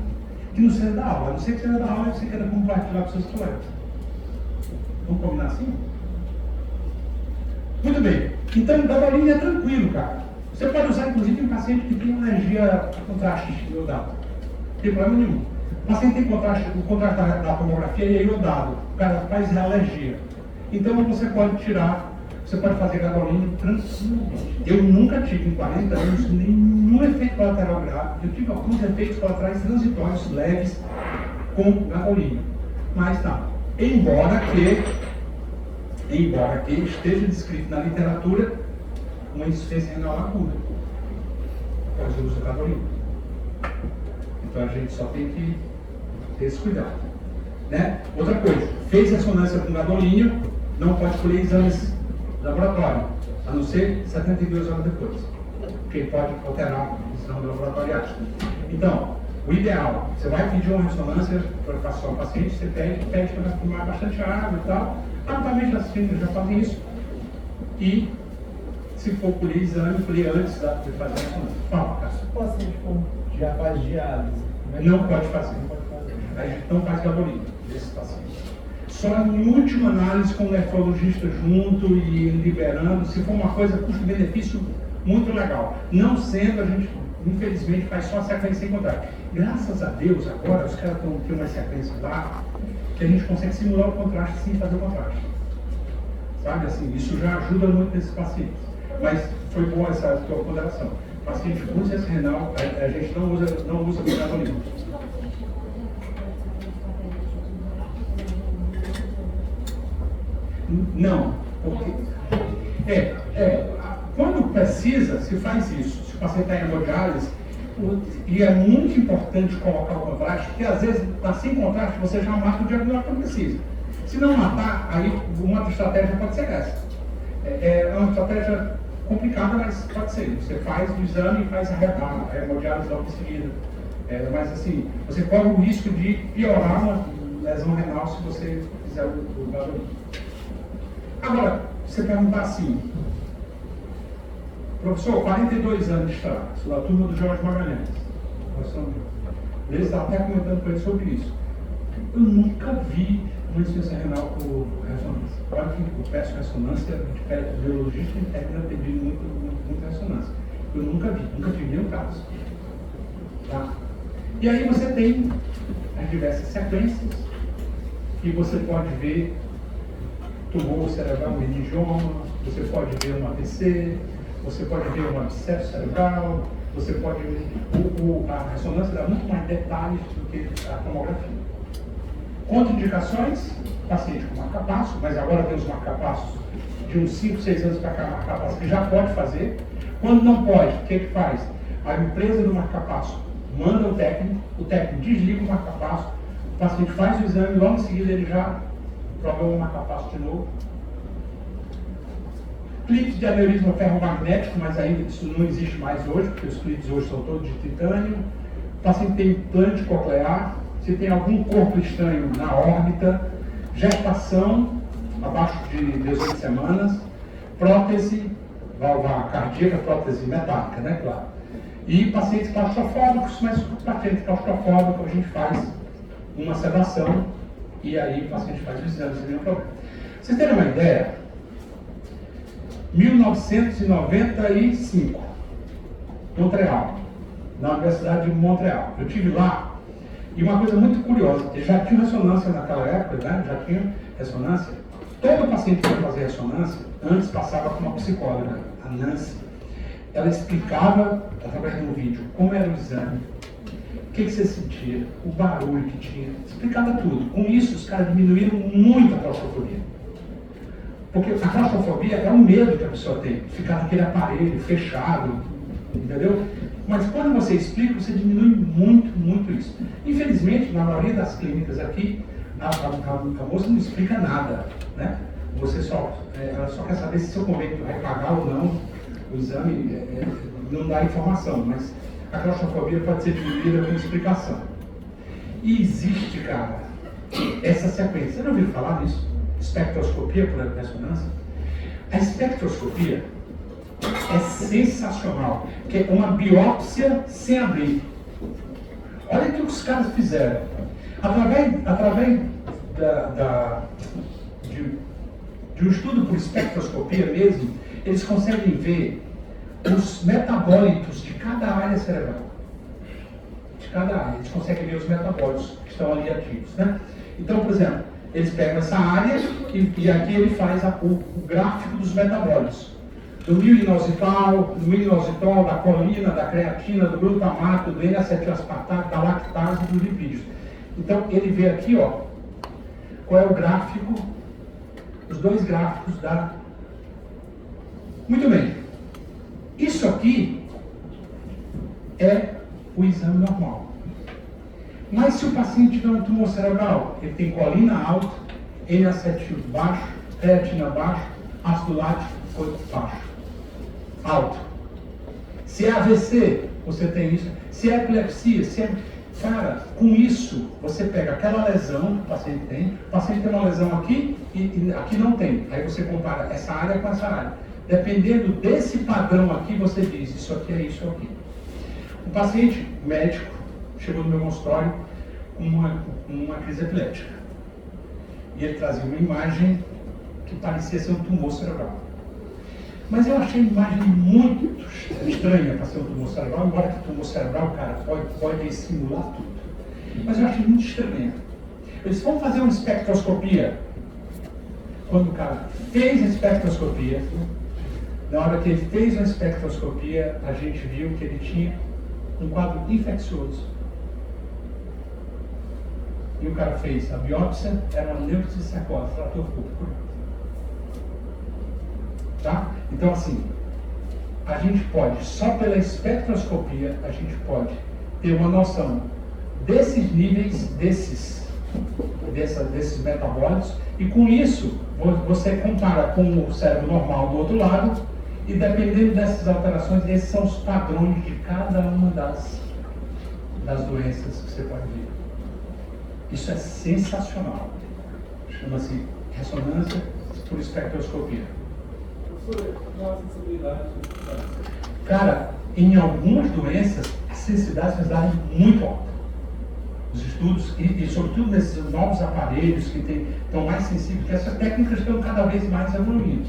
Que não seja da aula, a não ser que seja da aula e você queira compartilhar com seus colegas. Vamos combinar assim? Muito bem. Então, o gadolínio é tranquilo, cara. Você pode usar, inclusive, em paciente que tem alergia a contraste iodado. Não tem problema nenhum. O paciente tem contraste, o contraste da tomografia é iodado. O cara faz alergia. Então, você pode tirar, você pode fazer gadolínio tranquilamente. Eu nunca tive, em 40 anos, nenhum efeito colateral grave. Eu tive alguns efeitos colaterais transitórios leves com gadolínio. Mas tá. Embora que esteja descrito na literatura uma insuficiência renal aguda após o uso do gadolínio. Então a gente só tem que ter esse cuidado. Né? Outra coisa, fez ressonância com gadolínio, não pode colher exames de laboratório, a não ser 72 horas depois, porque pode alterar o exame laboratorial. Então, O ideal, você vai pedir uma ressonância para a sua paciente, você pede para tomar bastante água e tal. Habitualmente as clínicas já fazem isso. E, se for colher exame, colher antes de fazer a ressonância. Fala, cara. Se o paciente já faz diálise, não pode fazer. A gente não faz gabaritmo desses pacientes. Só em última análise com o nefrologista junto e liberando, se for uma coisa custo-benefício muito legal. Não sendo, a gente infelizmente faz só a sequência secundária. Graças a Deus, agora os caras têm uma sequência lá que a gente consegue simular o contraste sem fazer o contraste. Sabe assim, isso já ajuda muito esses pacientes. Mas foi boa essa tua ponderação. Paciente com insuficiência renal, a gente não usa gabaritmo. Não, porque quando precisa, se faz isso. Se o paciente está em hemodiálise, e é muito importante colocar o contraste, porque às vezes está sem contraste, você já mata o diagnóstico que precisa. Se não matar, aí uma outra estratégia pode ser essa. É uma estratégia complicada, mas pode ser. Você faz o exame e faz a hemodiálise logo em seguida. Mas assim, você corre o risco de piorar uma lesão renal se você fizer o gabaritmo. Agora, você perguntar assim, professor, 42 anos de estrada, sou da turma do Jorge Magalhães. Eles estavam até comentando com ele sobre isso. Eu nunca vi uma insuficiência renal por ressonância. Olha que eu peço ressonância, a gente pede, o biologista termina pedindo muita ressonância. Eu nunca vi nenhum caso. Tá? E aí você tem as diversas sequências, e você pode ver tumor cerebral, meningioma, você pode ver um AVC, você pode ver um abscesso cerebral, você pode ver. A ressonância dá muito mais detalhes do que a tomografia. Contraindicações, paciente com marca-passo, mas agora tem os marca-passos de uns 5, 6 anos para cá, marca-passo que já pode fazer. Quando não pode, o que faz? A empresa do marca-passo manda o técnico desliga o marca-passo, o paciente faz o exame, logo em seguida ele já programa o marca-passo de novo. Clips de aneurisma ferromagnético, mas ainda isso não existe mais hoje, porque os clips hoje são todos de titânio. O paciente tem implante coclear, se tem algum corpo estranho na órbita, gestação abaixo de 18 semanas, prótese valvar cardíaca, prótese metálica, né, claro. E pacientes claustrofóbicos, mas paciente claustrofóbico a gente faz uma sedação e aí o paciente faz o exame sem nenhum problema. Vocês terem uma ideia, 1995, Montreal, na Universidade de Montreal. Eu estive lá e uma coisa muito curiosa, porque já tinha ressonância naquela época, né? Já tinha ressonância. Todo paciente que ia fazer ressonância, antes passava com uma psicóloga, a Nancy. Ela explicava, através de um vídeo, como era o exame, o que você sentia, o barulho que tinha, explicava tudo. Com isso, os caras diminuíram muito a claustrofobia. Porque a claustrofobia é um medo que a pessoa tem, ficar naquele aparelho fechado, entendeu? Mas quando você explica, você diminui muito isso. Infelizmente, na maioria das clínicas aqui, a moça não explica nada, né? Ela só quer saber se seu convênio vai pagar ou não o exame, não dá informação, mas a claustrofobia pode ser diminuída com explicação. E existe, cara, essa sequência. Você não ouviu falar nisso? Espectroscopia por ressonância? A espectroscopia é sensacional, que é uma biópsia sem abrir. Olha o que os caras fizeram. Através de um estudo por espectroscopia mesmo, eles conseguem ver os metabólitos de cada área cerebral. De cada área, eles conseguem ver os metabólitos que estão ali ativos, né? Então, por exemplo, eles pegam essa área e aqui ele faz o gráfico dos metabólitos. Do milinositol, da colina, da creatina, do glutamato, do N-acetilaspartato, da lactase e dos lipídios. Então, ele vê aqui, ó, qual é o gráfico, os dois gráficos da... Muito bem. Isso aqui é o exame normal. Mas se o paciente tiver um tumor cerebral, ele tem colina alta, N-acetil baixo, creatina baixo, ácido lático baixo, alto. Se é AVC, você tem isso. Se é epilepsia, Cara, com isso, você pega aquela lesão que o paciente tem uma lesão aqui e aqui não tem. Aí você compara essa área com essa área. Dependendo desse padrão aqui, você diz, isso aqui é isso aqui. Um paciente médico chegou no meu consultório com uma crise epilética. E ele trazia uma imagem que parecia ser um tumor cerebral. Mas eu achei a imagem muito estranha para ser um tumor cerebral, embora que o tumor cerebral, cara, pode simular tudo. Mas eu achei muito estranha. Eles vão fazer uma espectroscopia. Quando o cara fez a espectroscopia, na hora que ele fez a espectroscopia, a gente viu que ele tinha um quadro infeccioso. E o cara fez a biópsia, era uma neurocisarcose, tratou o corpo. Tá? Então, assim, a gente pode, só pela espectroscopia, a gente pode ter uma noção desses níveis, desses metabólitos, e com isso, você compara com o cérebro normal do outro lado, e dependendo dessas alterações, esses são os padrões de cada uma das doenças que você pode ver. Isso é sensacional. Chama-se ressonância por espectroscopia. Cara, em algumas doenças, a sensibilidade é muito alta. Os estudos, e sobretudo nesses novos aparelhos que estão mais sensíveis, porque essas técnicas estão cada vez mais evoluindo.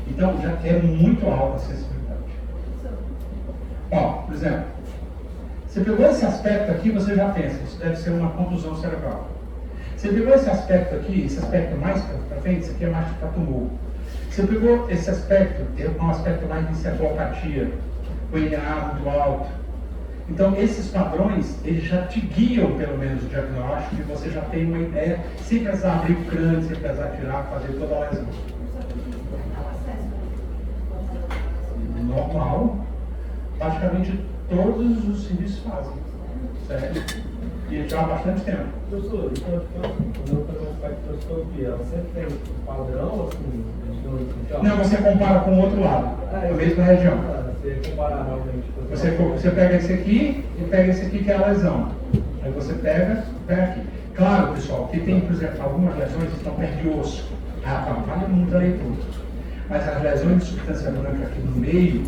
Então, já é muito alta a sensibilidade. Ó, por exemplo, você pegou esse aspecto aqui, você já pensa, isso deve ser uma contusão cerebral. Você pegou esse aspecto aqui, esse aspecto mais para frente, isso aqui é mais para tumor. Você pegou esse aspecto, é um aspecto mais de encefalopatia, o NA muito alto. Então, esses padrões, eles já te guiam, pelo menos, o diagnóstico, e você já tem uma ideia, sem precisar abrir o crânio, sem precisar tirar, fazer toda a lesão. Normal, praticamente todos os serviços fazem, certo? E já há bastante tempo. Professor, então, quando eu fazer uma espectroscopia, ela sempre tem um padrão, assim, Não, você compara com o outro lado, a mesma região. Você comparar realmente. Você pega esse aqui e pega esse aqui que é a lesão. Aí você pega aqui. Claro, pessoal, que tem, por exemplo, algumas lesões que estão perto de osso. Atrapalha muito a leitura. Mas as lesões de substância branca aqui no meio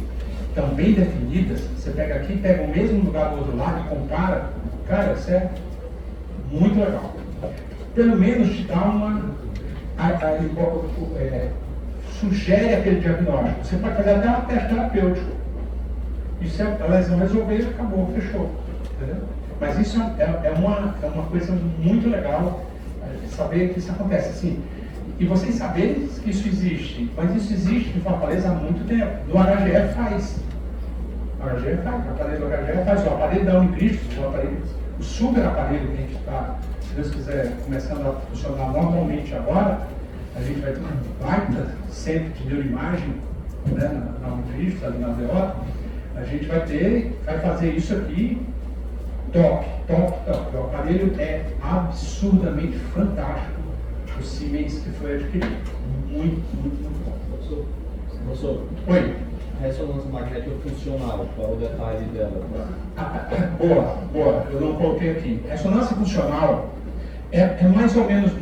estão bem definidas. Você pega aqui, pega o mesmo lugar do outro lado e compara. Cara, isso é muito legal. Pelo menos te dá sugere aquele diagnóstico. Você pode fazer até um teste terapêutico. E se a lesão resolver, acabou, fechou. Entendeu? Mas isso é uma coisa muito legal, saber que isso acontece assim. E vocês saberem que isso existe, mas isso existe em Fortaleza há muito tempo. No HGE faz. O aparelho do HGE faz. O aparelho da Unicristo, o super aparelho que a gente está, se Deus quiser, começando a funcionar normalmente agora, a gente vai ter um baita centro de neuroimagem, né, na Unicristo, ali na DO. A gente vai fazer isso aqui, top. O aparelho é absurdamente fantástico. O Siemens que foi adquirido. Muito bom. Professor, Oi. a ressonância magnética funcional, qual é o detalhe dela? Boa, eu não coloquei aqui. Ressonância funcional é mais ou menos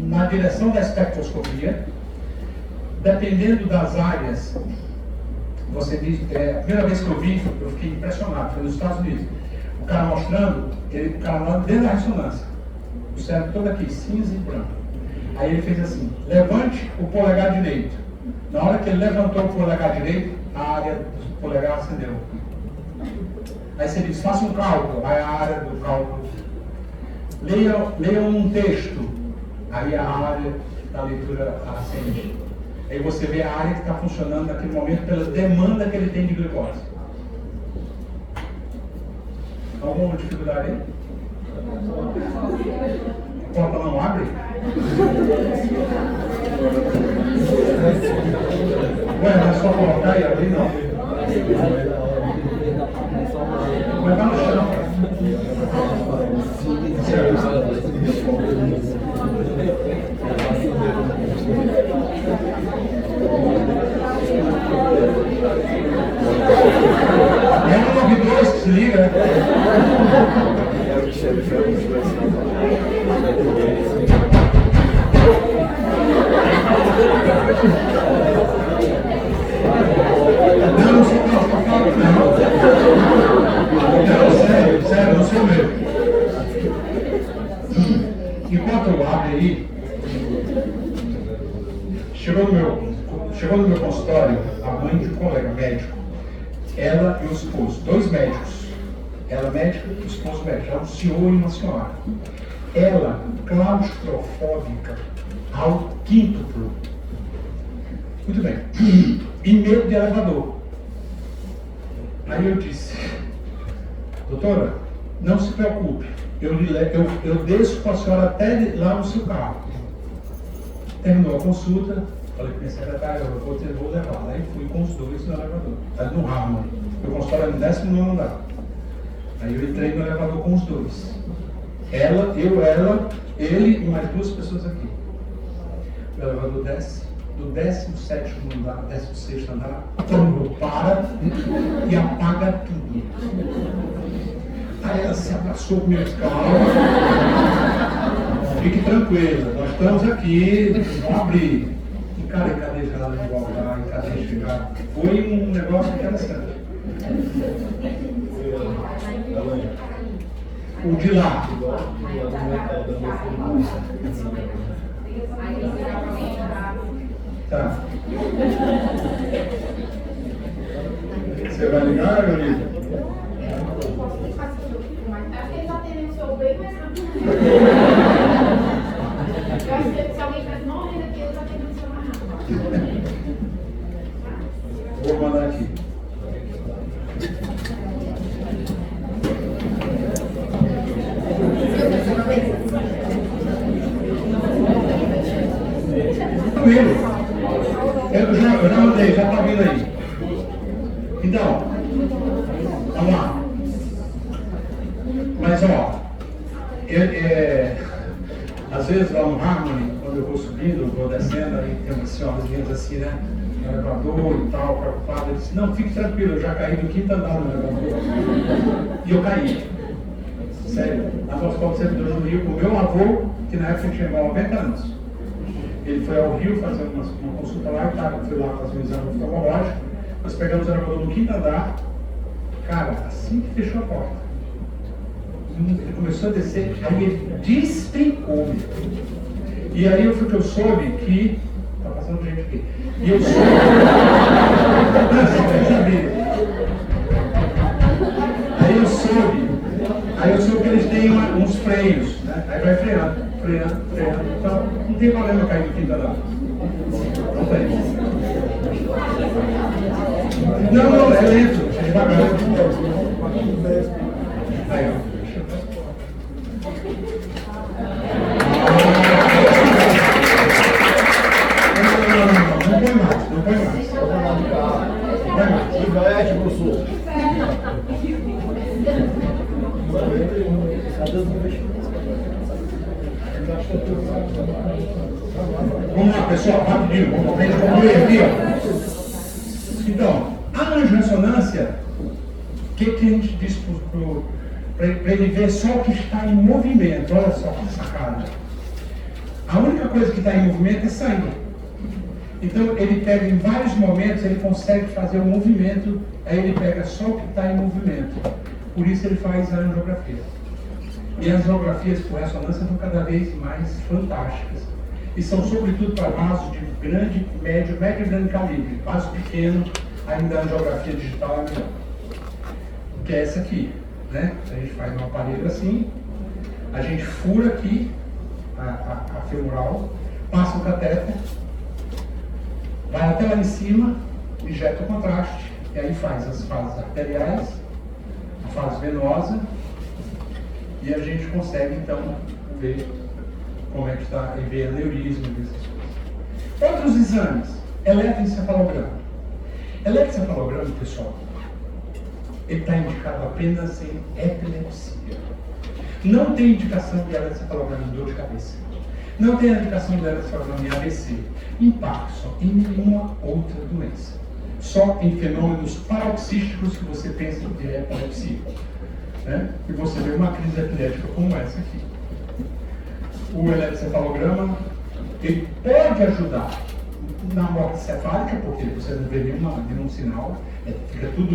na direção da espectroscopia, dependendo das áreas. Você diz, a primeira vez que eu vi, eu fiquei impressionado, foi nos Estados Unidos. O cara mostrando, dentro da ressonância, o cérebro todo aqui, cinza e branco. Aí ele fez assim, levante o polegar direito. Na hora que ele levantou o polegar direito, a área do polegar acendeu. Aí você diz, faça um cálculo, aí a área do cálculo. Leia um texto, aí a área da leitura acende. Aí você vê a área que está funcionando naquele momento pela demanda que ele tem de glicose. Alguma dificuldade aí? A porta não abre? Ué, não é só colocar e abrir, não. Vai lá no chão. É um 92 que se liga, né? Não sou claustrofóbico, não. Não, sério, não sou mesmo. Enquanto eu abro aí, chegou no meu consultório a mãe de um colega médico, ela e o esposo, 2 médicos. Ela médica e o esposo médico, é um senhor e uma senhora. Ela, claustrofóbica, ao quíntuplo. Muito bem. E medo de elevador. Aí eu disse, doutora, não se preocupe, eu desço com a senhora até lá no seu carro. Terminou a consulta, falei com a minha secretária, eu vou levar. Aí fui com os 2 no elevador, no Harmony. Meu consultório é no 19º andar. Aí eu entrei no elevador com os 2. Ela, ele e mais 2 pessoas aqui. O elevador desce. Do 17º andar, 16º andar, para e apaga tudo. Aí ela se abraçou comigo e disse, calma, fique tranquila, nós estamos aqui, vamos abrir. E cara, cadê ela de voltar, e cadê chegar? Foi um negócio interessante. O de lá. Tá. Você vai ligar, Leonida? Eles atendem o seu bem mais rápido. Eu acho que se alguém tivesse morrendo aqui, eles atendem o seu mais rápido. Vou mandar aqui. Tranquilo. Eu já mandei, já está vindo aí. Então, vamos lá. Mas ó, às vezes lá no Harmony, quando eu vou subindo, vou descendo, aí tem umas senhoras assim, né? No elevador e tal, preocupada. Eu disse, não, fique tranquilo, eu já caí do 5º andar no elevador. E eu caí. Sério, na Hospital do Servidor do Rio, com o meu avô, que na época tinha 90 anos. Ele foi ao Rio fazer uma consulta lá, fui lá fazer um exame oftalmológico. Nós pegamos o elevador no 5º andar. Cara, assim que fechou a porta, ele começou a descer, aí ele destrincou. E aí foi que eu soube que. Tá passando gente aqui. E eu soube. Não, sabia. Aí eu soube que eles têm uns freios, né? Aí vai freando. Então, não tem problema eu cair do 5º andar. Não tem. Não, é lento, é devagar. Aí, ó. Não põe mais. Ivete, professor. Vamos lá, pessoal, rapidinho. Vamos concluir aqui, ó. Então, a angiorressonância, o que a gente diz para ele ver só o que está em movimento? Olha só que sacada. A única coisa que está em movimento é sangue. Então, ele pega em vários momentos, ele consegue fazer o movimento, aí ele pega só o que está em movimento. Por isso ele faz a angiografia. E as angiografias por ressonância estão cada vez mais fantásticas. E são sobretudo para vasos de grande, médio e grande calibre. Vaso pequeno, ainda a angiografia digital é melhor. Que é essa aqui, né? A gente faz um aparelho assim, a gente fura aqui a femoral, passa o catéter, vai até lá em cima, injeta o contraste, e aí faz as fases arteriais, a fase venosa, e a gente consegue então ver como é que está, e ver aneurisma e essas coisas. Outros exames, eletroencefalograma. Eletroencefalograma, pessoal, ele está indicado apenas em epilepsia. Não tem indicação de eletroencefalograma em dor de cabeça. Não tem indicação de eletroencefalograma em AVC, em Parkinson, em nenhuma outra doença. Só em fenômenos paroxísticos que você pensa que é epilepsia. né? E você vê uma crise epilética como essa aqui. O eletrocefalograma, ele pode ajudar na morte cefálica, porque você não vê nenhum sinal, fica tudo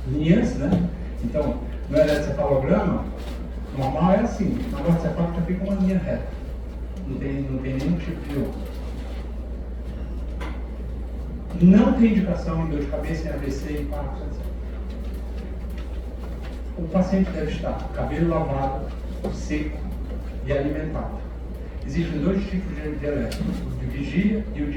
linhas, né? Então, no eletrocefalograma, normal é assim, na morte cefálica fica uma linha reta, não tem nenhum tipo de outro. Não tem indicação em dor de cabeça, em AVC, em Parkinson, etc. O paciente deve estar com o cabelo lavado, seco e alimentado. Existem dois tipos de eletro, o de vigia e o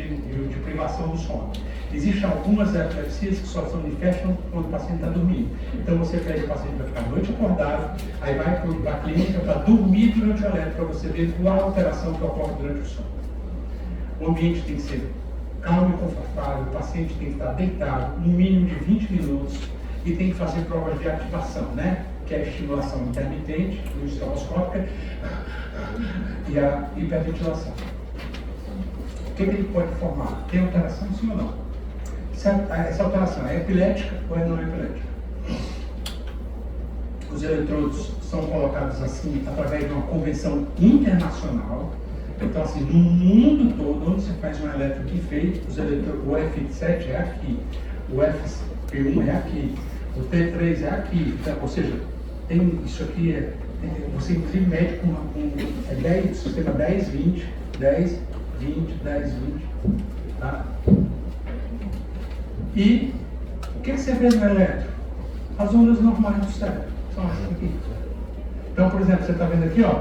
de privação do sono. Existem algumas epilepsias que só se manifestam quando o paciente está dormindo. Então você pede o paciente para ficar a noite acordado, aí vai para a clínica para dormir durante o eletro, para você ver qual a alteração que ocorre durante o sono. O ambiente tem que ser calmo e confortável, o paciente tem que estar deitado, no mínimo de 20 minutos, e tem que fazer provas de ativação, né? Que é a estimulação intermitente, estroboscópica, e a hiperventilação. O que ele pode formar? Tem alteração, sim ou não? Essa alteração é epilética ou é não epilética? Os eletrodos são colocados assim através de uma convenção internacional. Então, assim, no mundo todo, onde você faz um eletro bem feito, o F7 é aqui, o F1 é aqui, o T3 é aqui. Então, ou seja, isso aqui você inclusive mede com sistema 10, 20, 10, 20, 10, 20. Tá? E o que você vê no eletro? As ondas normais do cérebro. São essas aqui. Então, por exemplo, você está vendo aqui, ó,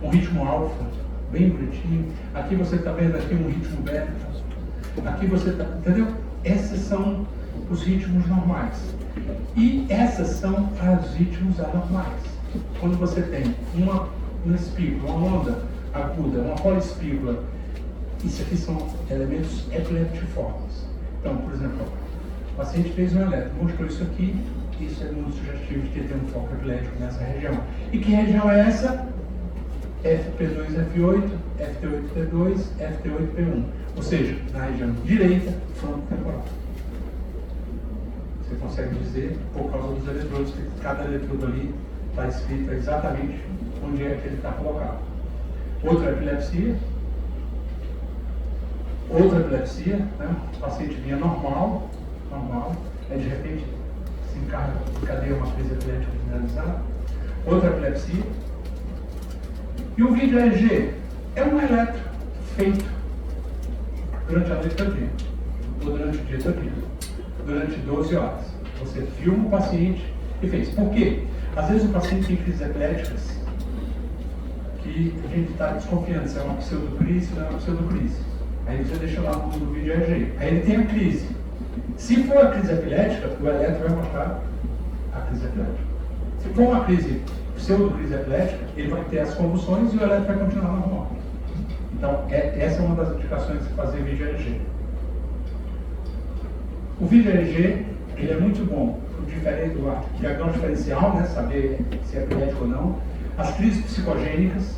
um ritmo alfa, bem bonitinho. Aqui você está vendo aqui um ritmo beta. Aqui você está, entendeu? Esses são os ritmos normais. E essas são os ritmos anormais. Quando você tem uma espícula, uma onda aguda, uma poliespícula, isso aqui são elementos epileptiformes. Então, por exemplo, o paciente fez um eletro, mostrou isso aqui, isso é muito sugestivo de ter um foco epilético nessa região. E que região é essa? FP2-F8, FT8-T2, FT8-P1. Ou seja, na região direita, frontotemporal. Você consegue dizer, por causa dos eletrodos, que cada eletrodo ali está escrito exatamente onde é que ele está colocado. Outra epilepsia, né? O paciente vinha normal, aí de repente se encadeia uma crise epilética generalizada. Outra epilepsia. E o vídeo EEG é um eletro feito durante a noite todinha, ou durante o dia todinho, durante 12 horas. Você filma o paciente e fez. Por quê? Às vezes o paciente tem crises epiléticas que a gente está desconfiando se é uma pseudocrise ou não é uma pseudocrise. Aí você deixa lá no vídeo EEG. Aí ele tem a crise. Se for a crise epilética, o eletro vai mostrar a crise epilética. Se for uma crise pseudocrise epilética, ele vai ter as convulsões e o eletro vai continuar normal. Então, essa é uma das indicações de fazer vídeo EEG. O vídeo EEG, ele é muito bom para o diagnóstico diferencial, né, saber se é epilético ou não, as crises psicogênicas,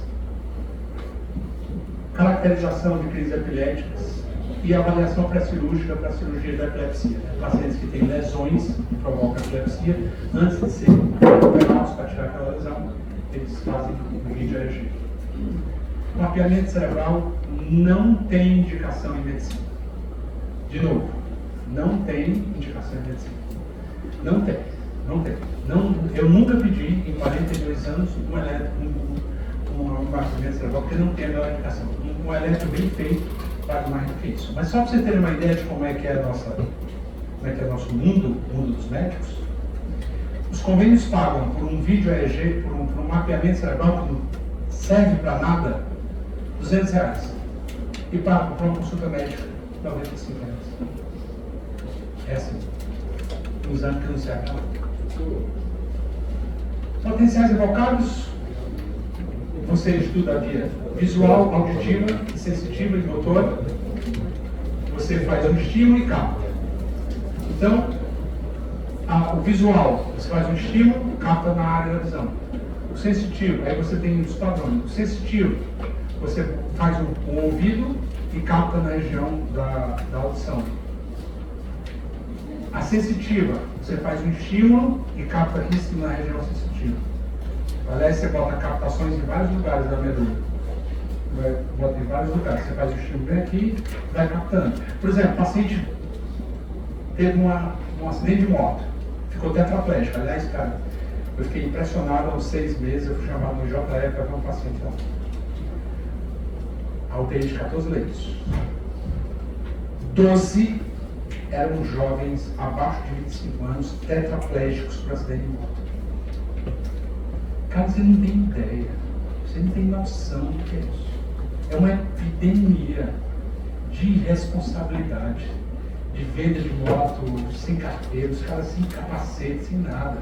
caracterização de crises epiléticas e avaliação pré-cirúrgica para a cirurgia da epilepsia. Pacientes que têm lesões que provocam epilepsia, antes de serem operados para tirar aquela lesão, eles fazem o vídeo EEG. O mapeamento cerebral não tem indicação em medicina. De novo, não tem indicação em medicina. Não tem. Eu nunca pedi, em 42 anos, um mapeamento cerebral, porque não tem a melhor indicação. Um eletro bem feito vale mais do que isso. Mas só para você ter uma ideia de como é que é o nosso mundo, o mundo dos médicos, os convênios pagam por um vídeo EEG, por um mapeamento cerebral que não serve para nada, R$200. E pagam por uma consulta médica, R$95. É assim. Um exame que não serve para nada. Potenciais evocados, você estuda a via visual, auditiva, sensitiva e motora. Você faz um estímulo e capta. Então, o visual, você faz um estímulo, capta na área da visão. O sensitivo, aí você tem os padrões. O sensitivo, você faz um ouvido e capta na região da audição. A sensitiva, você faz um estímulo e capta aqui em cima na região sensitiva. Aliás, você bota captações em vários lugares da medula. Bota em vários lugares. Você faz o estímulo bem aqui, vai captando. Por exemplo, o paciente teve um acidente de moto, ficou tetraplégico. Aliás, cara, eu fiquei impressionado aos 6 meses, eu fui chamado no JF para ver um paciente lá. A UTI de 14 leitos. 12 eram jovens abaixo de 25 anos, tetraplégicos por acidente de moto. Cara, você não tem ideia, você não tem noção do que é isso. É uma epidemia de irresponsabilidade, de venda de moto sem carteira, os caras sem capacete, sem nada.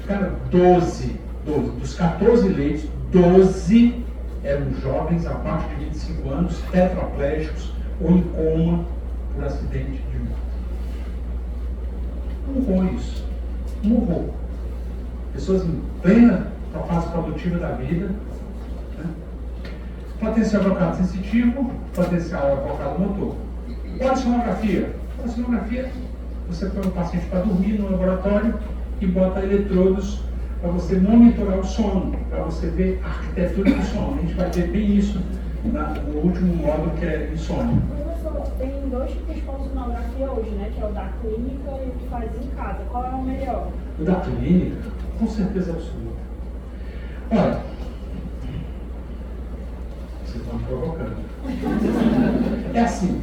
Cara, 12 dos 14 leitos, 12 eram jovens abaixo de 25 anos, tetraplégicos ou em coma por acidente de moto. Um horror isso. Um horror. Pessoas em plena fase produtiva da vida. Né? Potencial evocado sensitivo, potencial evocado motor. Polissonografia. Polissonografia, você põe o paciente para dormir no laboratório e bota eletrodos para você monitorar o sono, para você ver a arquitetura do sono. A gente vai ver bem isso no último módulo, que é insônia. Professor, tem 2 tipos de polissonografia hoje, né? Que é o da clínica e o que faz em casa. Qual é o melhor? O da clínica, com certeza absoluta. Olha, vocês estão me provocando. É assim,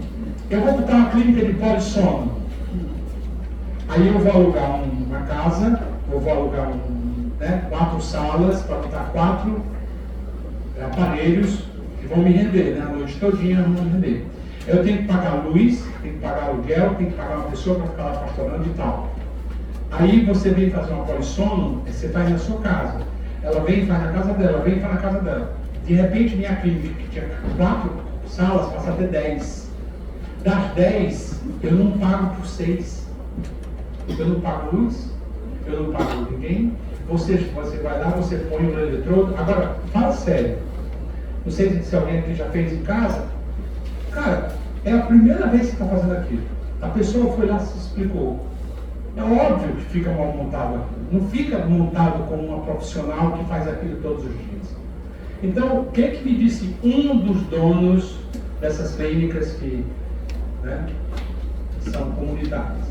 eu vou botar uma clínica de polissono. Aí eu vou alugar uma casa, eu vou alugar 4 salas para botar 4 aparelhos que vão me render, né? A noite todinha vão me render. Eu tenho que pagar luz, tenho que pagar aluguel, tenho que pagar uma pessoa para ficar lá pastorando e tal. Aí você vem fazer uma polissono, você faz na sua casa. Ela vem e faz na casa dela, vem e faz na casa dela. De repente, minha clínica, que tinha 4 salas, passa a ter 10. Das 10, eu não pago por 6. Eu não pago luz, eu não pago ninguém. Você vai lá, você põe o eletrodo. Agora, fala sério. Não sei se alguém aqui já fez em casa. Cara, é a primeira vez que você está fazendo aquilo. A pessoa foi lá e se explicou. É óbvio que fica mal montado. Não fica montado como uma profissional que faz aquilo todos os dias. Então, o que me disse um dos donos dessas clínicas que são comunitárias?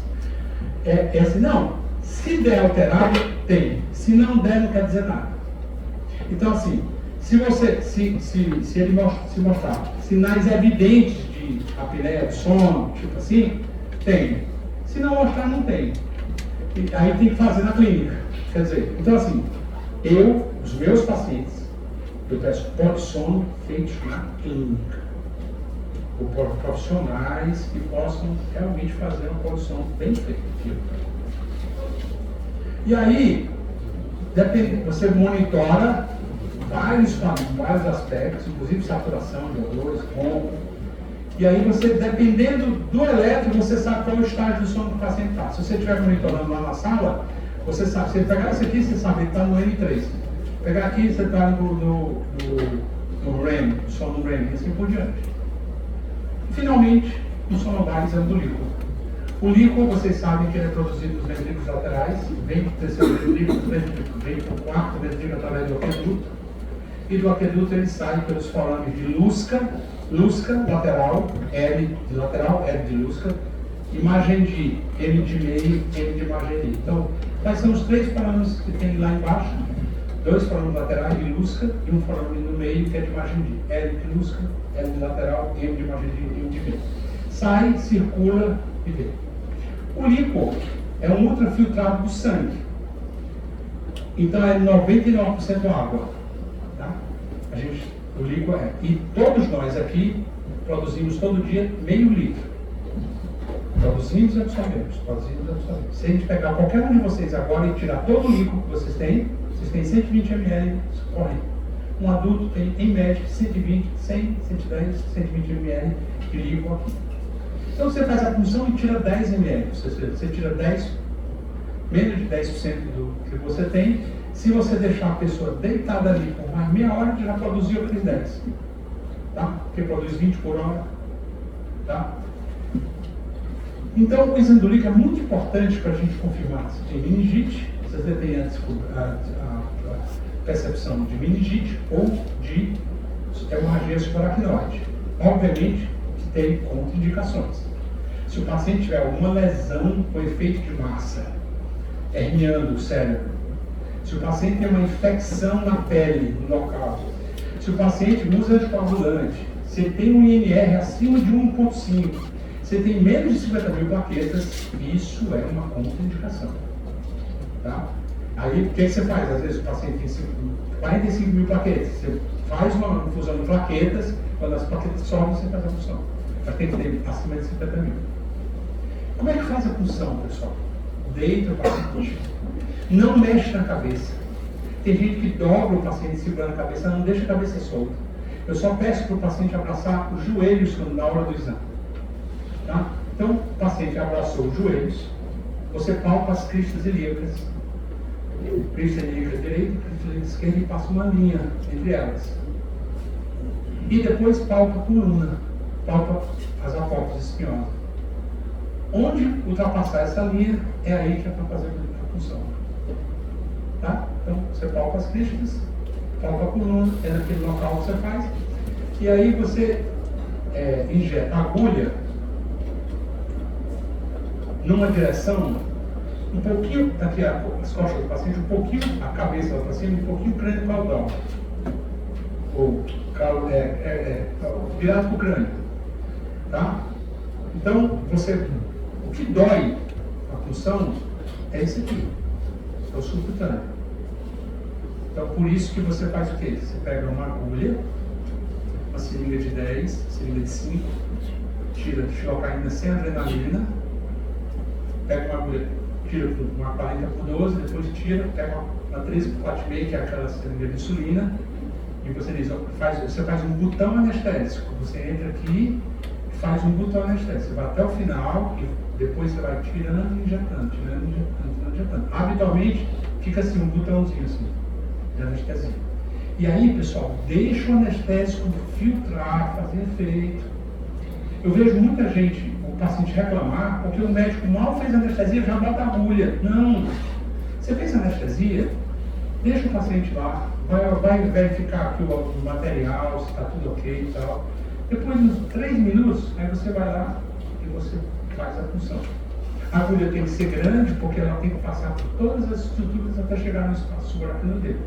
É assim, não, se der alterado, tem. Se não der, não quer dizer nada. Então, assim, se ele mostrar sinais evidentes de apneia, de sono, tipo assim, tem. Se não mostrar, não tem. E aí tem que fazer na clínica. Quer dizer, então assim, os meus pacientes, eu peço polissono feitos na clínica. Por profissionais que possam realmente fazer uma polissono bem feita. E aí, você monitora vários aspectos, inclusive saturação de odores, ronco. E aí você, dependendo do eletro, você sabe qual é o estágio do sono que o paciente está. Se você estiver monitorando lá na sala, você sabe, se ele pegar esse aqui, você sabe, ele está no N3. Pegar aqui, você está no REM, no sono REM, e assim por diante. Finalmente, o sonobalizando do líquido. O líquido, vocês sabem que ele é produzido nos ventrículos laterais, vem para o terceiro ventrículo, vem para o quarto ventrículo através do aqueduto, e do aqueduto ele sai pelos forames de Lusca, lateral, L de lateral, L de Lusca, e margem de M de meio, M de margem de. Então, quais são os 3 parâmetros que tem lá embaixo? 2 parâmetros laterais de Lusca e um parâmetro no meio que é de margem de. L de Lusca, L de lateral, M de margem de e M de meio. Sai, circula e vê. O líquor é um ultrafiltrado do sangue. Então é 99% água. Tá? O líquor é. E todos nós aqui produzimos todo dia meio litro. Produzimos e absorvemos. Se a gente pegar qualquer um de vocês agora e tirar todo o líquor que vocês têm 120 ml, corre. Um adulto tem, em média, 120, 100, 110, 120 ml de líquor aqui. Então você faz a punção e tira 10 ml. Você tira 10, menos de 10% do que você tem. Se você deixar a pessoa deitada ali por mais meia hora, já produziu aqueles 10. Tá? Porque produz 20 por hora. Tá? Então, o exame do líquido é muito importante para a gente confirmar se tem meningite, se você tem a percepção de meningite ou de hemorragia subaracnoide. Obviamente que tem contraindicações. Se o paciente tiver alguma lesão com efeito de massa, herniando o cérebro, se o paciente tem uma infecção na pele, no local, se o paciente usa anticoagulante, se tem um INR acima de 1,5, se tem menos de 50 mil plaquetas, isso é uma contraindicação. Tá? Aí, o que você faz? Às vezes o paciente tem 45 mil plaquetas. Você faz uma infusão de plaquetas, quando as plaquetas sobem, você faz a punção. Mas tem que ter acima de 50 mil. Como é que faz a punção, pessoal? Deita o paciente. Não mexe na cabeça. Tem gente que dobra o paciente segurando a cabeça, não deixa a cabeça solta. Eu só peço para o paciente abraçar os joelhos na hora do exame. Tá? Então, o paciente abraçou os joelhos, você palpa as cristas ilíacas, crista ilíaca direita, crista ilíaca esquerda, e passa uma linha entre elas. E depois palpa a coluna, palpa as apófises espinhosas. Onde ultrapassar essa linha, é aí que é para fazer a punção. Tá? Então, você palpa as cristas, palpa a coluna, é naquele local que você faz, e aí você injeta a agulha numa direção, um pouquinho, aqui as costas do paciente, um pouquinho a cabeça para cima, um pouquinho o crânio caudal. Ou virado para o crânio. Tá? Então, o que dói a punção é esse aqui, é o subcutâneo. Então, por isso que você faz o quê? Você pega uma agulha, uma seringa de 10, seringa de 5, tira xilocaína sem adrenalina, pega uma agulha, tira uma 40 por 12, depois tira, pega uma 13 por 4,5, que é aquela seringa de insulina, e você diz, você faz um botão anestésico. Você entra aqui e faz um botão anestésico. Você vai até o final e depois você vai tirando e injetando, tirando e injetando, tirando e injetando. Habitualmente fica assim, um botãozinho assim, de anestesia. E aí, pessoal, deixa o anestésico filtrar, fazer efeito. Eu vejo muita gente, o paciente reclamar, porque o médico mal fez anestesia, já bota a agulha. Não! Você fez anestesia, deixa o paciente lá, vai verificar aqui o material, se está tudo ok e tal. Depois de uns 3 minutos, aí você vai lá e você faz a punção. A agulha tem que ser grande, porque ela tem que passar por todas as estruturas até chegar no espaço subaracnoidal dele.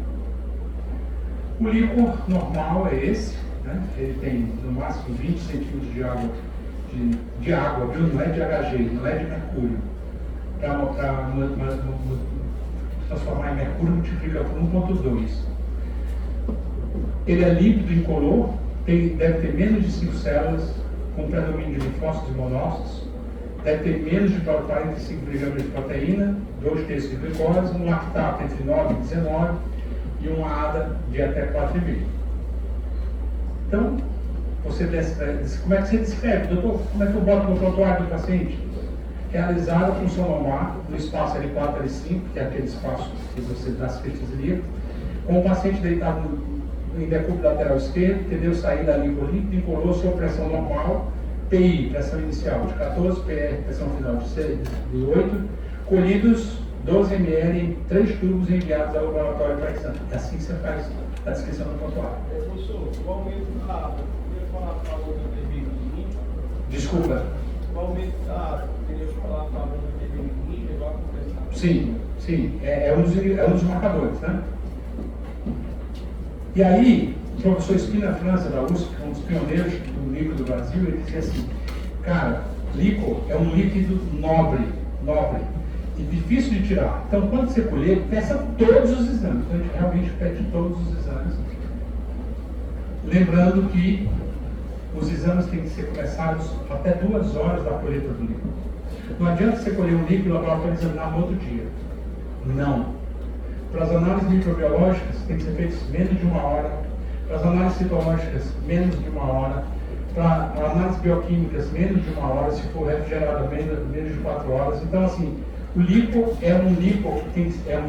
O líquor normal é esse, né? Ele tem no máximo 20 centímetros de água, de água, viu? Não é de HG, não é de mercúrio. Para transformar em mercúrio, multiplica por 1,2. Ele é líquido incolor, deve ter menos de 5 células, com predomínio de linfócitos e monócitos, deve ter menos de 45 mg de proteína, 2/3 de glicose, um lactato entre 9 e 19 e uma ADA de até 4,5. Então, como é que você descreve? Doutor, como é que eu boto no prontuário do paciente? Realizar a função lombar no espaço L4, L5, que é aquele espaço que você dá as cristas ilíacas, com o paciente deitado em decúbito lateral esquerdo, entendeu? Saída líquido líquido, incolor, sob pressão normal, PI, pressão inicial de 14, PR, pressão final de 8, colhidos 12 ml em 3 tubos enviados ao laboratório para exame. É assim que você faz a descrição do prontuário. Professor, o aumento da água, eu queria falar a favor da TB. Desculpa. O aumento da água, eu queria falar a favor da TB, igual acontece. Sim, é um dos marcadores, né? E aí, o professor Espina França, da USP, um dos pioneiros do líquido do Brasil, ele dizia assim, cara, líquido é um líquido nobre, e difícil de tirar. Então, quando você colher, peça todos os exames. Então, a gente realmente pede todos os exames. Lembrando que os exames têm que ser começados até 2 horas da colheita do líquido. Não adianta você colher um líquido e o laboratório examinar no outro dia. Não. Para as análises microbiológicas, tem que ser feitas menos de 1 hora. Para as análises citológicas, menos de 1 hora. Para análises bioquímicas, menos de 1 hora. Se for refrigerada, menos de 4 horas. Então, assim, o líquido é um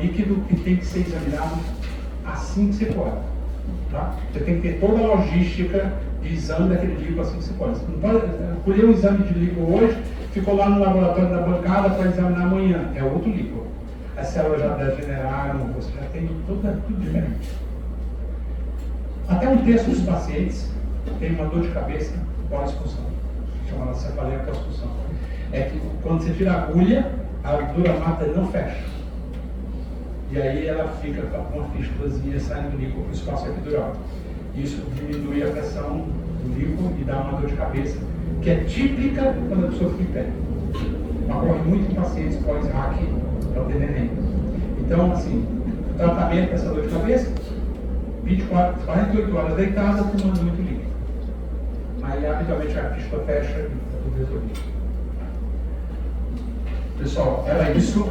líquido que tem que ser examinado assim que você pode. Tá? Você tem que ter toda a logística de exame daquele líquido assim que você pode. Você não pode colher um exame de líquido hoje, ficou lá no laboratório da bancada para examinar amanhã. É outro líquido. As células já degeneraram, você já tem tudo diferente. Até um terço dos pacientes tem uma dor de cabeça pós-expulsão, chamada cefaleia pós-expulsão. É que quando você tira a agulha, a dura mata não fecha. E aí ela fica com uma fístulazinha saindo do líquido para o espaço epidural. Isso diminui a pressão do líquido e dá uma dor de cabeça, que é típica quando a pessoa fica em pé. Ocorre muito em pacientes pós-RAC para ter neném. Então, assim, o tratamento dessa dor de cabeça, 48 horas deitada, tomando muito líquido. Aí, habitualmente, a fístula fecha e está tudo resolvido. Pessoal, era isso.